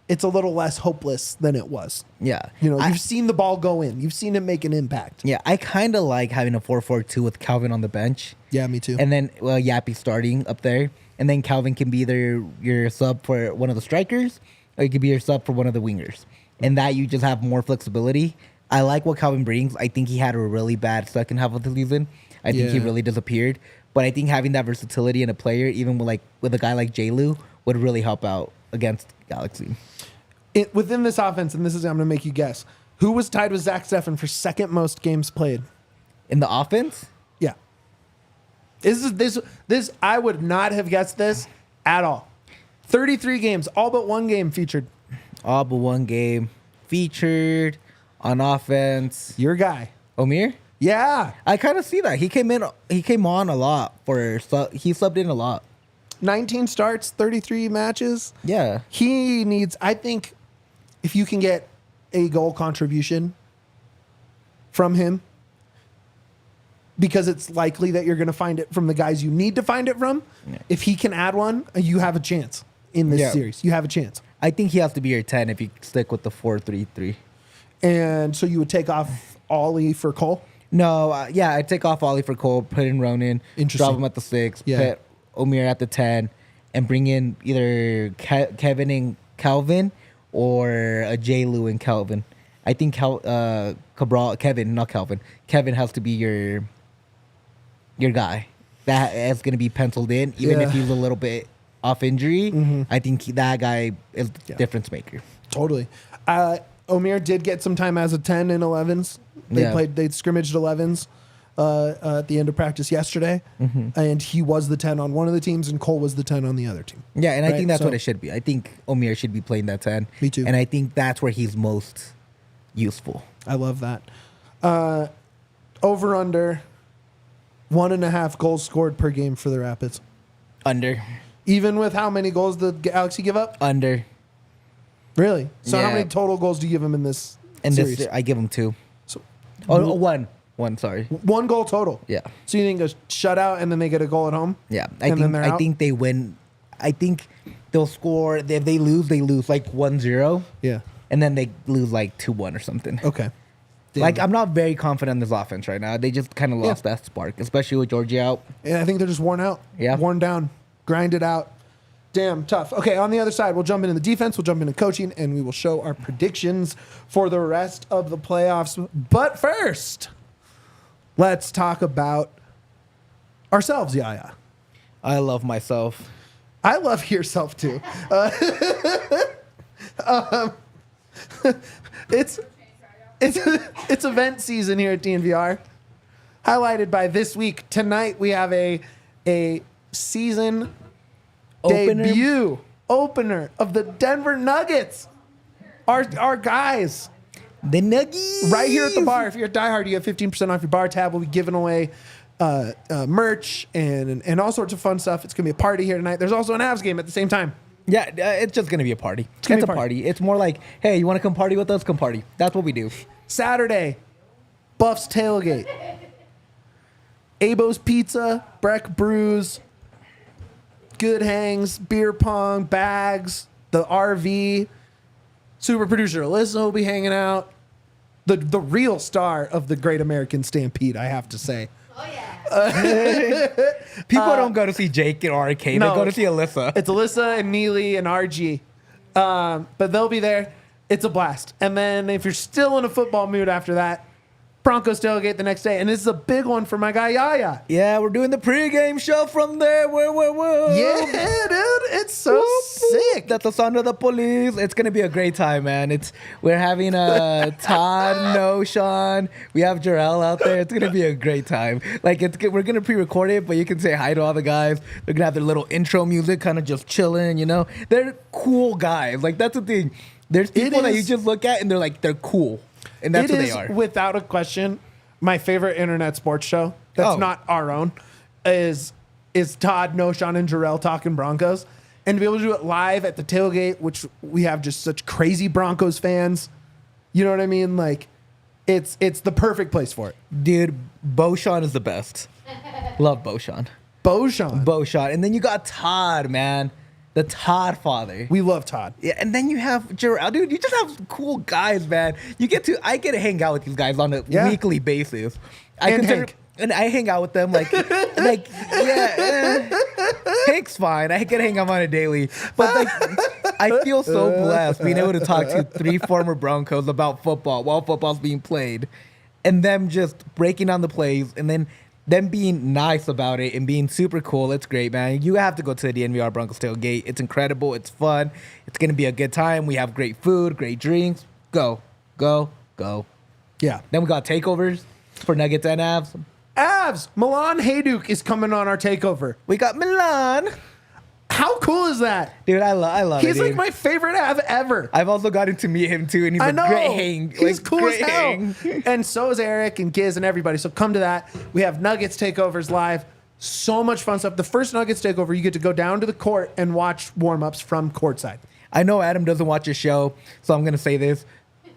it's a little less hopeless than it was. Yeah. You've seen the ball go in. You've seen it make an impact. Yeah, I kind of like having a 4-4-2 with Calvin on the bench. Yeah, me too. And then, Yappy starting up there. And then Calvin can be either your sub for one of the strikers, or it could be your sub for one of the wingers. And that you just have more flexibility. I like what Calvin brings. I think he had a really bad second half of the season. I think he really disappeared. But I think having that versatility in a player, even with a guy like J-Lu, would really help out against Galaxy. Within this offense, and this is I'm going to make you guess, who was tied with Zach Steffen for second most games played? In the offense? Yeah. This I would not have guessed this at all. 33 games, all but one game featured. All but one game featured on offense. Your guy. Omir? Yeah. I kind of see that. He came on a lot he subbed in a lot. 19 starts, 33 matches. Yeah. He needs, I think, if you can get a goal contribution from him, because it's likely that you're going to find it from the guys you need to find it from. Yeah. If he can add one, you have a chance in this series. You have a chance. I think he has to be your 10 if you stick with the 4-3-3. And so you would take off Ollie for Cole? No, I'd take off Ollie for Cole, put in Ronan, drop him at the 6, put Omir at the 10, and bring in either Kevin and Calvin or a J-Lu and Calvin. I think Kevin has to be your guy. That is going to be penciled in, even if he's a little bit off injury. Mm-hmm. I think that guy is difference maker. Totally. Omir did get some time as a 10 in 11s. They scrimmaged 11s at the end of practice yesterday, and he was the 10 on one of the teams, and Cole was the 10 on the other team. Yeah, and I think that's what it should be. I think Omir should be playing that 10. Me too. And I think that's where he's most useful. I love that. Over under 1.5 goals scored per game for the Rapids. Under. Even with how many goals the Galaxy give up? Under. Really? So how many total goals do you give them in this series? I give them 2. So, one, sorry. 1 goal total. Yeah. So you think a shutout and then they get a goal at home? Yeah. I think they win. I think they'll score. If they lose like 1-0. Yeah. And then they lose like 2-1 or something. Okay. Damn. Like, I'm not very confident in this offense right now. They just kind of lost that spark, especially with Djordje out. Yeah, I think they're just worn out. Yeah. Worn down. Grinded out. Damn, tough. Okay, on the other side, we'll jump into the defense, we'll jump into coaching, and we will show our predictions for the rest of the playoffs. But first, let's talk about ourselves, Yaya. I love myself. I love yourself too. It's event season here at DNVR, highlighted by this week. Tonight we have a season debut opener of the Denver Nuggets. Our guys. The Nuggies. Right here at the bar. If you're a diehard, you get 15% off your bar tab. We'll be giving away merch and all sorts of fun stuff. It's going to be a party here tonight. There's also an Avs game at the same time. Yeah, it's just going to be a party. It's gonna a be a party. It's more like, hey, you want to come party with us? Come party. That's what we do. Saturday, Buffs Tailgate. Abo's Pizza, Breck Brews, Good Hangs, beer pong, bags, the RV. Super producer Alyssa will be hanging out. The real star of the Great American Stampede, I have to say. Oh, yeah. People don't go to see Jake and RK. They go to see Alyssa. It's Alyssa and Neely and RG. But they'll be there. It's a blast. And then if you're still in a football mood after that, Broncos tailgate the next day. And this is a big one for my guy, Yaya. Yeah, we're doing the pregame show from there. Whoa. Yeah, dude. It's so sick. That's the sound of the police. It's going to be a great time, man. We're having Todd, No, Sean. We have Jarrell out there. It's going to be a great time. Like, we're going to pre-record it, but you can say hi to all the guys. They're going to have their little intro music, kind of just chilling, you know? They're cool guys. Like, that's the thing. There's people that you just look at and they're cool. And that's what they are. Without a question, my favorite internet sports show that's not our own is Todd, Noshan, and Jarrell talking Broncos. And to be able to do it live at the tailgate, which we have just such crazy Broncos fans. You know what I mean? Like, it's the perfect place for it. Dude, Beauchamp is the best. Love Beauchamp. Beauchamp. And then you got Todd, man. The Todd father. We love Todd. Yeah, and then you have Jarrell. Dude, you just have cool guys, man. I get to hang out with these guys on a weekly basis. And I hang out with them Hank's fine. I can hang out on a daily. But like, I feel so blessed being able to talk to 3 former Broncos about football while football's being played. And them just breaking down the plays and then them being nice about it and being super cool. It's great, man. You have to go to the DNVR Broncos tailgate. It's incredible. It's fun. It's going to be a good time. We have great food, great drinks. Go. Yeah. Then we got takeovers for Nuggets and Avs. Milan Hajduk is coming on our takeover. We got Milan. How cool is that? Dude, I love it. He's like my favorite Av ever. I've also gotten to meet him too, and he's a great hang. He's cool as hell. And so is Eric and Giz and everybody. So come to that. We have Nuggets takeovers live. So much fun stuff. The first Nuggets takeover, you get to go down to the court and watch warm-ups from courtside. I know Adam doesn't watch his show, so I'm going to say this.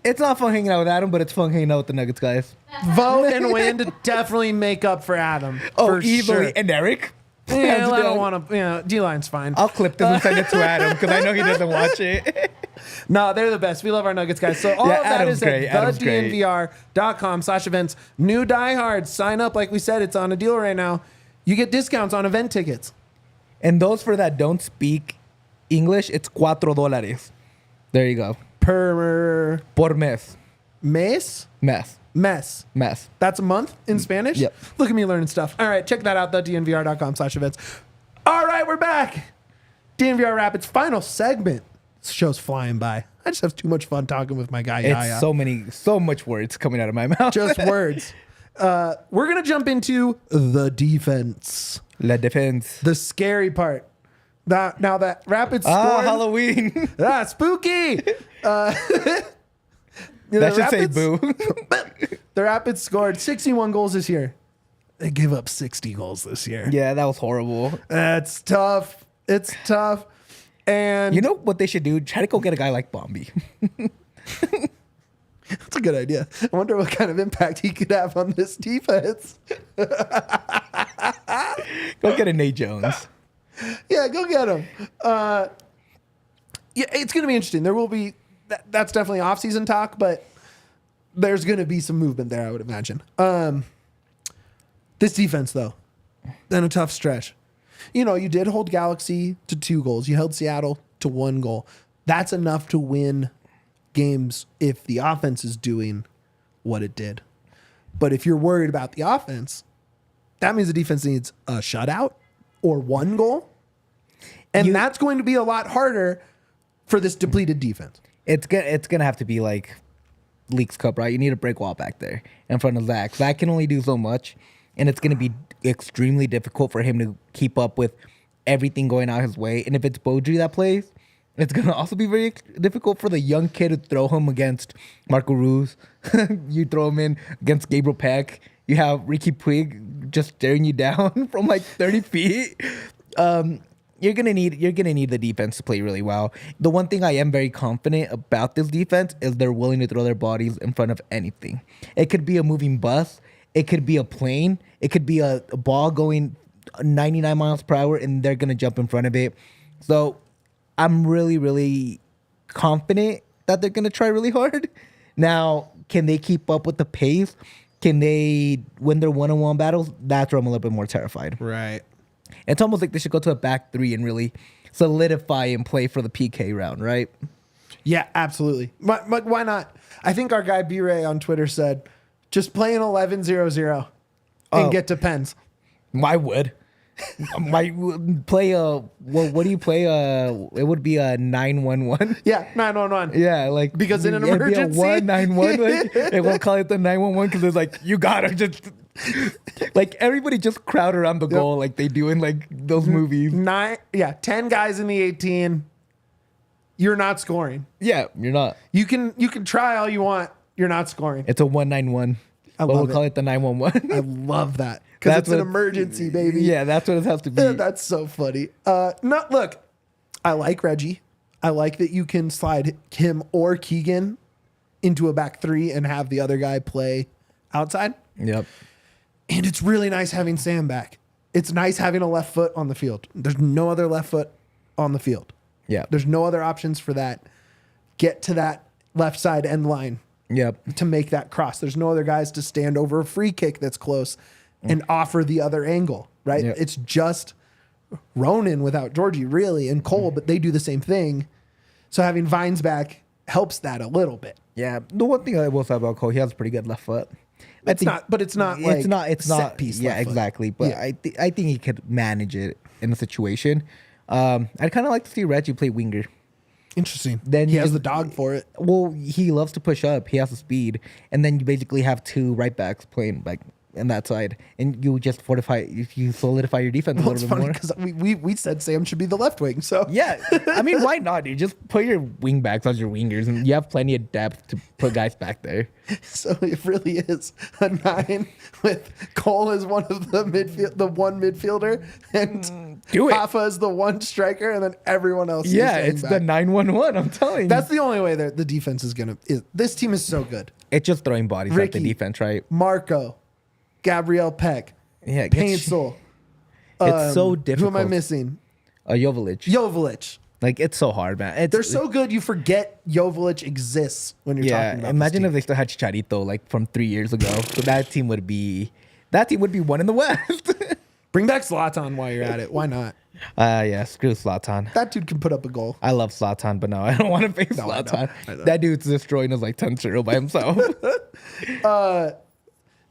It's not fun hanging out with Adam, but it's fun hanging out with the Nuggets guys. Vote and win to definitely make up for Adam. Oh, easily. Sure. And Eric? Yeah, I don't want to. D-line's fine. I'll clip this and send it to Adam because I know he doesn't watch it. No, they're the best. We love our Nuggets guys. So all of that Adam's is great. at thednvr.com/events. New diehards, sign up. Like we said, it's on a deal right now. You get discounts on event tickets. And those for that don't speak English, it's $4. There you go. Por mes. mes? Mes. That's a month in Spanish? Yep. Look at me learning stuff. All right, check that out, thednvr.com/events. All right, we're back. DNVR Rapids final segment. This show's flying by. I just have too much fun talking with my guy, Yahya. It's so much words coming out of my mouth. Just words. We're going to jump into the defense. La defense. The scary part. Now that Rapids scored. Halloween. Spooky. That should say boo. The Rapids scored 61 goals this year. They gave up 60 goals this year. Yeah, that was horrible. That's tough. It's tough. And you know what they should do? Try to go get a guy like Bombi. That's a good idea. I wonder what kind of impact he could have on this defense. Go get a Nate Jones. Yeah, go get him. Yeah, it's going to be interesting. There will be, that's definitely off-season talk, but there's going to be some movement there, I would imagine. This defense, though, then a tough stretch. You know, you did hold Galaxy to 2 goals. You held Seattle to 1 goal. That's enough to win games if the offense is doing what it did. But if you're worried about the offense, that means the defense needs a shutout or one goal. And that's going to be a lot harder for this depleted defense. It's gonna have to be like Leagues Cup, right? You need a break wall back there in front of Zach. Zach can only do so much, and it's gonna be extremely difficult for him to keep up with everything going out his way. And if it's Djordje that plays, it's gonna also be very difficult for the young kid to throw him against Marco Ruz. You throw him in against Gabriel Peck. You have Ricky Puig just staring you down from like 30 feet. You're gonna need the defense to play really well. The one thing I am very confident about this defense is they're willing to throw their bodies in front of anything. It could be a moving bus, it could be a plane, it could be a ball going 99 miles per hour, and they're gonna jump in front of it. So I'm really, really confident that they're gonna try really hard. Now, can they keep up with the pace? Can they win their one-on-one battles? That's where I'm a little bit more terrified. Right. It's almost like they should go to a back three and really solidify and play for the PK round, right? Yeah, absolutely. Why not? I think our guy B-Ray on Twitter said, just play an 11-0-0 and get to pens. I would. Play a what do you play? It would be a 9-1-1. Yeah, 9-1-1. Yeah, like because in an emergency, 1-9-1. Like they won't call it the 9-1-1 because it's like you gotta just like everybody just crowd around the goal like they do in like those movies. 10 guys in the 18. You're not scoring. Yeah, you're not. You can try all you want. You're not scoring. It's a 1-9-1. We'll call it the 9-1-1. I love that. Because it's an emergency, baby. Yeah, that's what it has to be. That's so funny. Look, I like Reggie. I like that you can slide him or Keegan into a back three and have the other guy play outside. Yep. And it's really nice having Sam back. It's nice having a left foot on the field. There's no other left foot on the field. Yeah. There's no other options for that. Get to that left side end line. Yep. To make that cross. There's no other guys to stand over a free kick that's close and offer the other angle, right? Yep. It's just Ronan without Djordje, really, and Cole, but they do the same thing. So having Vines back helps that a little bit. Yeah. The one thing I will say about Cole, he has a pretty good left foot. It's not set piece. Yeah, left foot. exactly. But Yeah. I think he could manage it in a situation. I'd kind of like to see Reggie play winger. Interesting. Then he has the dog for it. Well, he loves to push up. He has the speed, and then you basically have two right backs playing like in that side, and you just solidify your defense Well, a it's little bit funny more. because we said Sam should be the left wing. So Yeah, I mean, why not, dude? Just put your wing backs as your wingers, and you have plenty of depth to put guys back there. So it really is a 9 with Cole as one of the one midfielder, and Do it. Hoffa as the one striker, and then everyone else. Yeah, is it's back. the 9-1-1. I'm telling you, That's the only way that the defense is gonna. This team is so good. it's just throwing bodies at Ricky. the defense, right? Marco, Gabriel Peck, Yeah, Paintsel. it's so difficult. Who am I missing? Jovic. Jovic. Like it's so hard, man. They're so good, you forget Jovic exists when you're talking about. Imagine this if they still had Chicharito like from 3 years ago. So that team would be one in the West. Bring back Zlatan while you're at it. Why not? Yeah, screw Zlatan. That dude can put up a goal. I love Zlatan, but no, I don't want to face I know, Zlatan. I know. That dude's destroying us like 10-0 by himself.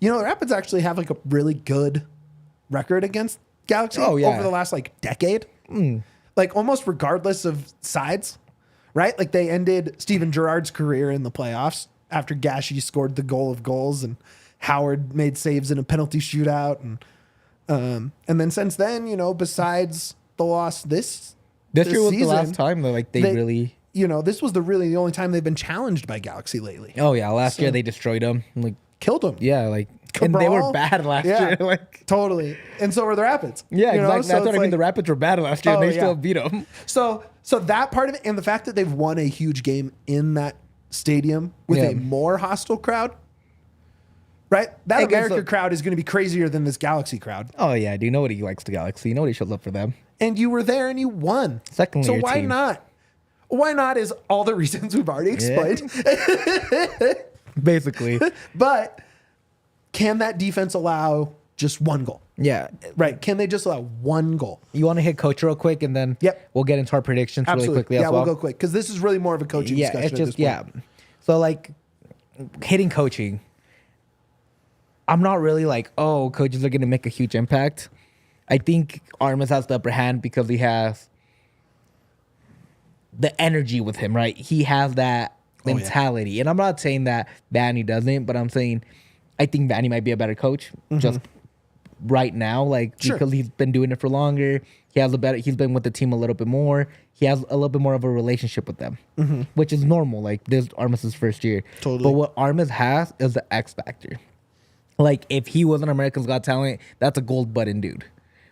You know, the Rapids actually have like a really good record against Galaxy Oh, yeah. over the last like decade. Like almost regardless of sides, right? Like they ended Steven Gerrard's career in the playoffs after Gashi scored the goal of goals and Howard made saves in a penalty shootout. And then since then, you know, besides the loss this This year was season, the last time that they really. you know, this was the only time they've been challenged by Galaxy lately. Oh yeah, last year they destroyed them. Like Killed them. yeah, like and they were bad last year. Like totally. And so were the Rapids. yeah, you know? exactly. So That's what it's I mean. like- The Rapids were bad last year, and Oh, they still yeah. beat them. So that part of it, and the fact that they've won a huge game in that stadium with Yeah. a more hostile crowd, right? That It gives America a- crowd is going to be crazier than this Galaxy crowd. Oh yeah, dude. Nobody likes the Galaxy. Nobody shows up for them. And you were there and you won. Second So year why team. not? Why not is all the reasons we've already explained. Basically, But can that defense allow just one goal? yeah. Right? Can they just allow one goal? You want to hit coach real quick, and then Yep. we'll get into our predictions Absolutely. really quickly Yeah, as well. we'll go quick because this is really more of a coaching Yeah, discussion. it's just at this point. So like hitting coaching. I'm not really like, oh, coaches are going to make a huge impact. I think Armas has the upper hand because he has the energy with him, right? He has that mentality. And I'm not saying that Vanny doesn't, but I'm saying I think Vanny might be a better coach just right now, like because he's been doing it for longer. He's been with the team a little bit more. He has a little bit more of a relationship with them, which is normal. Like this Armas' first year. Totally. But what Armas has is the X factor. Like if he was an America's Got Talent, that's a gold button dude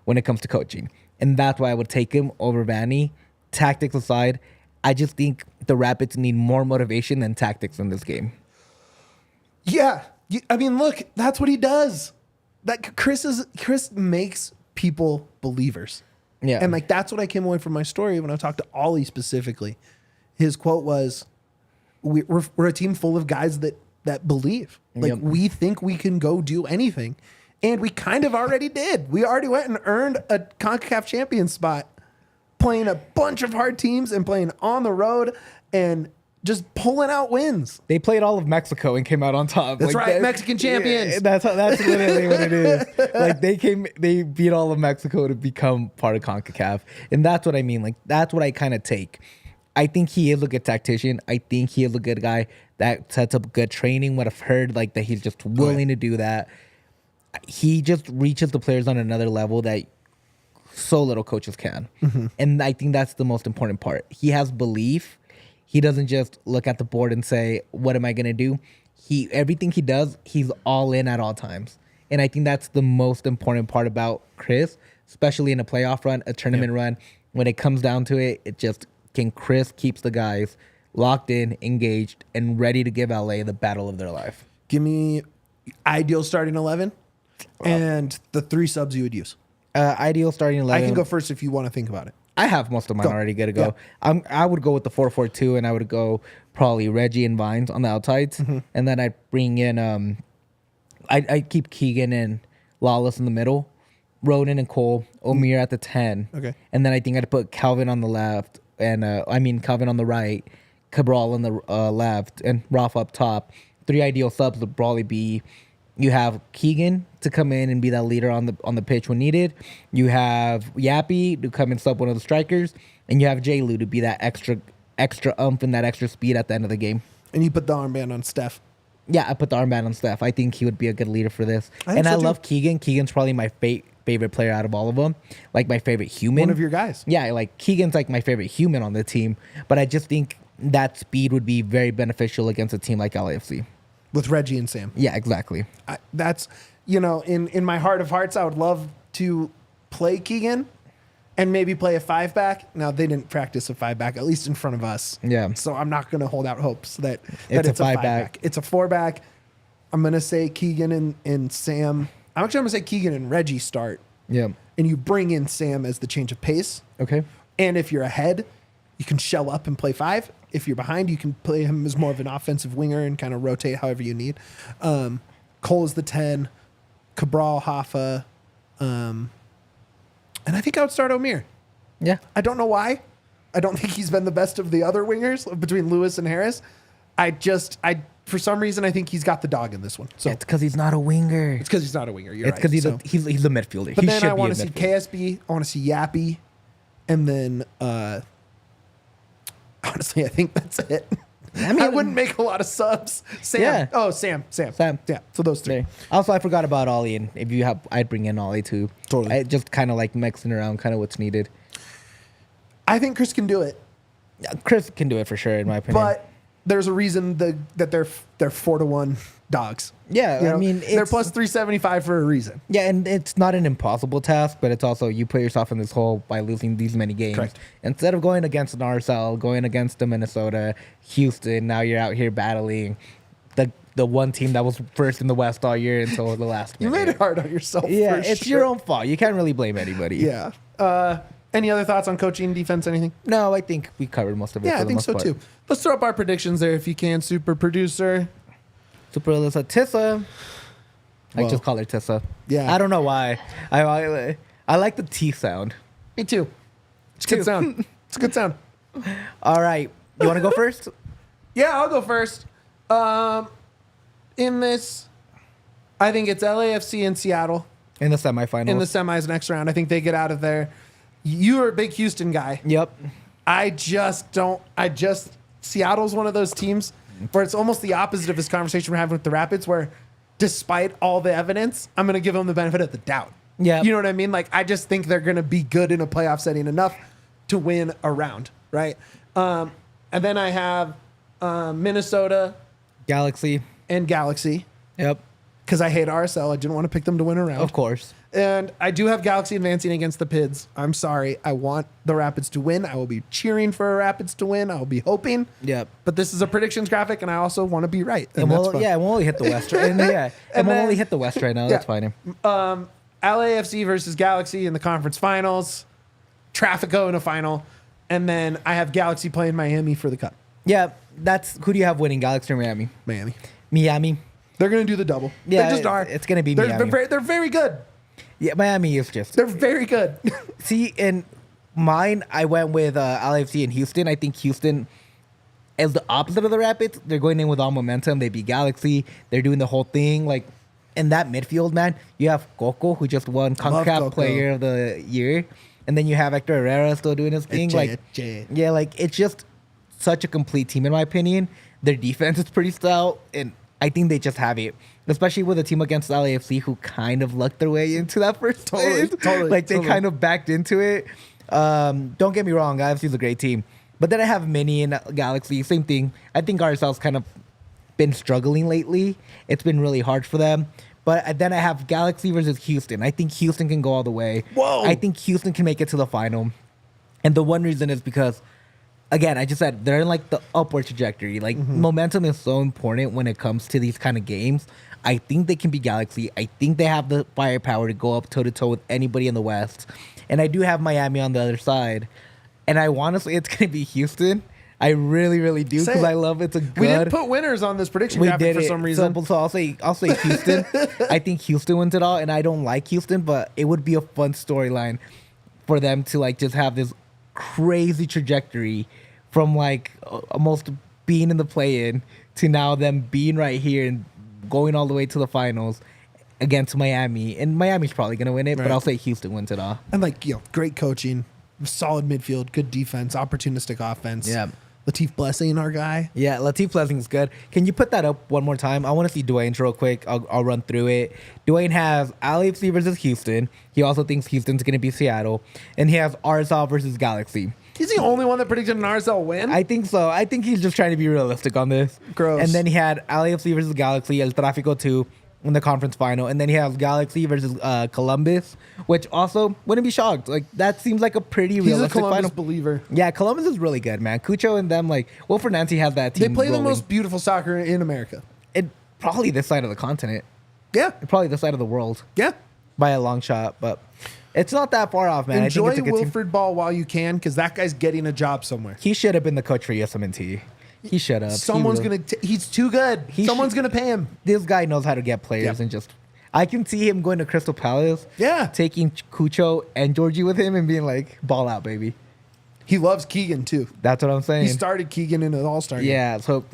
when it comes to coaching. And that's why I would take him over Vanny. Tactics aside, I just think the Rapids need more motivation than tactics in this game. Yeah. I mean, look, that's what he does. That Chris makes people believers. Yeah. And like that's what I came away from my story when I talked to Ollie specifically. His quote was, we're a team full of guys that believe. Like we think we can go do anything. And we kind of already did. We already went and earned a CONCACAF champion spot, playing a bunch of hard teams and playing on the road and just pulling out wins. They played all of Mexico and came out on top. That's right, Mexican champions. Yeah, that's literally what it is. Like they beat all of Mexico to become part of CONCACAF. And that's what I mean. Like that's what I kind of take. I think he is a good tactician. I think he is a good guy that sets up good training. What I've heard, like that he's just willing to do that. He just reaches the players on another level that so little coaches can. And I think that's the most important part. He has belief. He doesn't just look at the board and say, what am I going to do? Everything he does, he's all in at all times. And I think that's the most important part about Chris, especially in a playoff run, a tournament run. When it comes down to it, can Chris keeps the guys locked in, engaged, and ready to give LA the battle of their life. Give me ideal starting 11 and the 3 subs you would use. Ideal starting 11. I can go first if you want to think about it. I have most of mine already good to go. Yeah. I would go with the 4-4-2, and I would go probably Reggie and Vines on the outsides, and then I'd bring in I keep Keegan and Lawless in the middle, Roden and Cole, Omir at the 10. Okay, and then I think I'd put Calvin on the left, and Calvin on the right, Cabral on the left, and Rafa up top. 3 ideal subs would probably be. You have Keegan to come in and be that leader on the pitch when needed. You have Yappy to come and sub one of the strikers, and you have J-Lu to be that extra oomph and that extra speed at the end of the game. And you put the armband on Steph. Yeah, I put the armband on Steph. I think he would be a good leader for this. I love Keegan. Keegan's probably my favorite player out of all of them. Like my favorite human. One of your guys. Yeah, like Keegan's like my favorite human on the team. But I just think that speed would be very beneficial against a team like LAFC. With Reggie and Sam. Yeah, exactly. That's, in my heart of hearts, I would love to play Keegan and maybe play a 5-back. Now, they didn't practice a 5-back, at least in front of us. Yeah. So I'm not going to hold out hopes that it's a 5-back. It's a 4-back. I'm going to say Keegan and Sam. I'm going to say Keegan and Reggie start. Yeah. And you bring in Sam as the change of pace. Okay. And if you're ahead, you can shell up and play 5. If you're behind, you can play him as more of an offensive winger and kind of rotate however you need. Cole is the 10, Cabral, Hoffa, and I think I would start Omir. Yeah. I don't know why. I don't think he's been the best of the other wingers between Lewis and Harris. For some reason, I think he's got the dog in this one. So it's because he's not a winger. It's because he's not a winger. You're it's because right. he's a midfielder. But then I want to see KSB. I want to see Yappy, and then. Honestly, I think that's it. I wouldn't make a lot of subs. Sam. Yeah. Oh, Sam. Yeah. So those 3. Also, I forgot about Ollie, and if you have, I'd bring in Ollie too. Totally. I just kind of like mixing around, kind of what's needed. I think Chris can do it. Yeah, Chris can do it for sure, in my opinion. But there's a reason that they're 4-1 dogs. Yeah, they're plus 375 for a reason. Yeah, and it's not an impossible task, but it's also you put yourself in this hole by losing these many games. Correct. Instead of going against an RSL, going against the Minnesota, Houston, now you're out here battling the one team that was first in the West all year until the last minute. You made it hard on yourself. Yeah, it's your own fault. You can't really blame anybody. Yeah. Any other thoughts on coaching, defense, anything? No, I think we covered most of it. Yeah, I think so too. Let's throw up our predictions there if you can, super producer. Super Alyssa Tissa. I just call her Tissa. Yeah. I don't know why. I like the T sound. Me too. It's a good sound. It's a good sound. All right. You want to go first? Yeah, I'll go first. In this, I think it's LAFC and Seattle In the semifinals. in the semis next round. I think they get out of there. You are a big Houston guy. Yep. Seattle's one of those teams where it's almost the opposite of this conversation we're having with the Rapids, where despite all the evidence, I'm going to give them the benefit of the doubt. Yeah. You know what I mean? Like, I just think they're going to be good in a playoff setting enough to win a round, right? And then I have Minnesota Galaxy. and Galaxy Yep. because I hate RSL. I didn't want to pick them to win a round. Of course. And I do have Galaxy advancing against the Pids. I'm sorry. I want the Rapids to win. I will be cheering for Rapids to win. I will be hoping. Yep. But this is a predictions graphic, and I also want to be right. And that's we'll, fun. yeah, we'll only hit the West. And yeah, and we'll then- only hit the West right now. Yeah. That's fine. LAFC versus Galaxy in the conference finals. Trafico in a final. And then I have Galaxy playing Miami for the Cup. Yeah, that's who do you have winning, Galaxy or Miami? Miami. Miami. They're going to do the double. Yeah, they just are. it's gonna be they're, Miami. They're very good. Yeah, Miami is just. They're very good. See, in mine, I went with LAFC and Houston. I think Houston is the opposite of the Rapids. They're going in with all momentum. They beat Galaxy. They're doing the whole thing. Like, in that midfield, man, you have Coco, who just won Coco. CONCACAF Player of the Year. And then you have Hector Herrera still doing his thing. Yeah, like, it's just such a complete team, in my opinion. Their defense is pretty stout, and I think they just have it. Especially with a team against LAFC who kind of lucked their way into that first place. Like, they kind of backed into it. Don't get me wrong, LAFC is a great team. But then I have Mini and Galaxy, same thing. I think RSL's kind of been struggling lately. It's been really hard for them. But then I have Galaxy versus Houston. I think Houston can go all the way. Whoa. I think Houston can make it to the final. And the one reason is because, again, I just said they're in like the upward trajectory. Like, momentum is so important when it comes to these kind of games. I think they can be Galaxy. I think they have the firepower to go up toe-to-toe with anybody in the West. And I do have Miami on the other side. And I want to say it's going to be Houston. I really, really do, because I love it's a good... We didn't put winners on this prediction graphic for some reason. So I'll say Houston. I think Houston wins it all, and I don't like Houston, but it would be a fun storyline for them to like just have this crazy trajectory from like almost being in the play-in to now them being right here and going all the way to the finals against Miami. And Miami's probably going to win it, but I'll say Houston wins it all. And like, great coaching, solid midfield, good defense, opportunistic offense. Yeah. Latif Blessing, our guy. Yeah, Latif Blessing is good. Can you put that up one more time? I want to see Dwayne's real quick. I'll run through it. Dwayne has LAFC versus Houston. He also thinks Houston's going to be Seattle. And he has RSL versus Galaxy. He's the only one that predicted an RSL win? I think so. I think he's just trying to be realistic on this. Gross. And then he had LAFC versus Galaxy, El Tráfico 2 in the conference final. And then he has Galaxy versus Columbus, which also wouldn't be shocked. Like, that seems like a pretty He's realistic a Columbus final. believer. Yeah, Columbus is really good, man. Cucho and them, like, Wilfred Nancy has that team They play rolling. the most beautiful soccer in America. It probably this side of the continent. Yeah. Probably this side of the world Yeah. by a long shot, but it's not that far off, man. Enjoy I think it's a good team. Wilfred Ball while you can, because that guy's getting a job somewhere. He should have been the coach for USMNT. He should have. Someone's he's too good. Someone's going to pay him. This guy knows how to get players and just. I can see him going to Crystal Palace. Yeah. Taking Cucho and Djordje with him and being like, ball out, baby. He loves Keegan, too. That's what I'm saying. He started Keegan in an all-star game. Yeah, so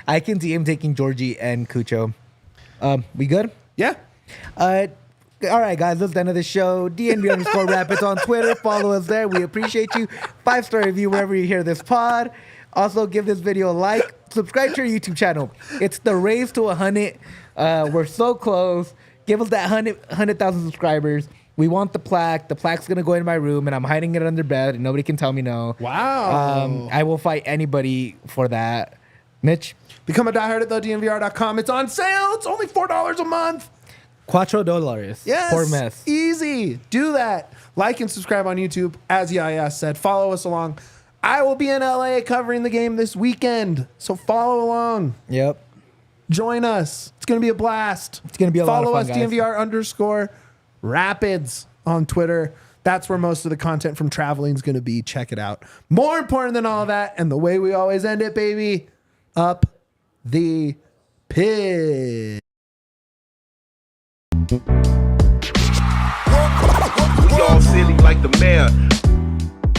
I can see him taking Djordje and Cucho. We good? Yeah. All right, guys, that's the end of the show. DNVR Rapids on Twitter. Follow us there. We appreciate you. 5-star review wherever you hear this pod. Also, give this video a like. Subscribe to our YouTube channel. It's the race to 100. We're so close. Give us that 100,000 subscribers. We want the plaque. The plaque's going to go in my room, and I'm hiding it under bed, and nobody can tell me no. Wow. I will fight anybody for that. Mitch? Become a diehard at thednvr.com. It's on sale. It's only $4 a month. $4. Yes. Por mes. Easy. Do that. Like and subscribe on YouTube. As Yahir said, follow us along. I will be in LA covering the game this weekend, so follow along. Yep. Join us. It's going to be a blast. It's going to be a lot of fun, Follow us, DNVR _Rapids on Twitter. That's where most of the content from traveling is going to be. Check it out. More important than all that, and the way we always end it, baby, up the pit. We all silly like the mayor.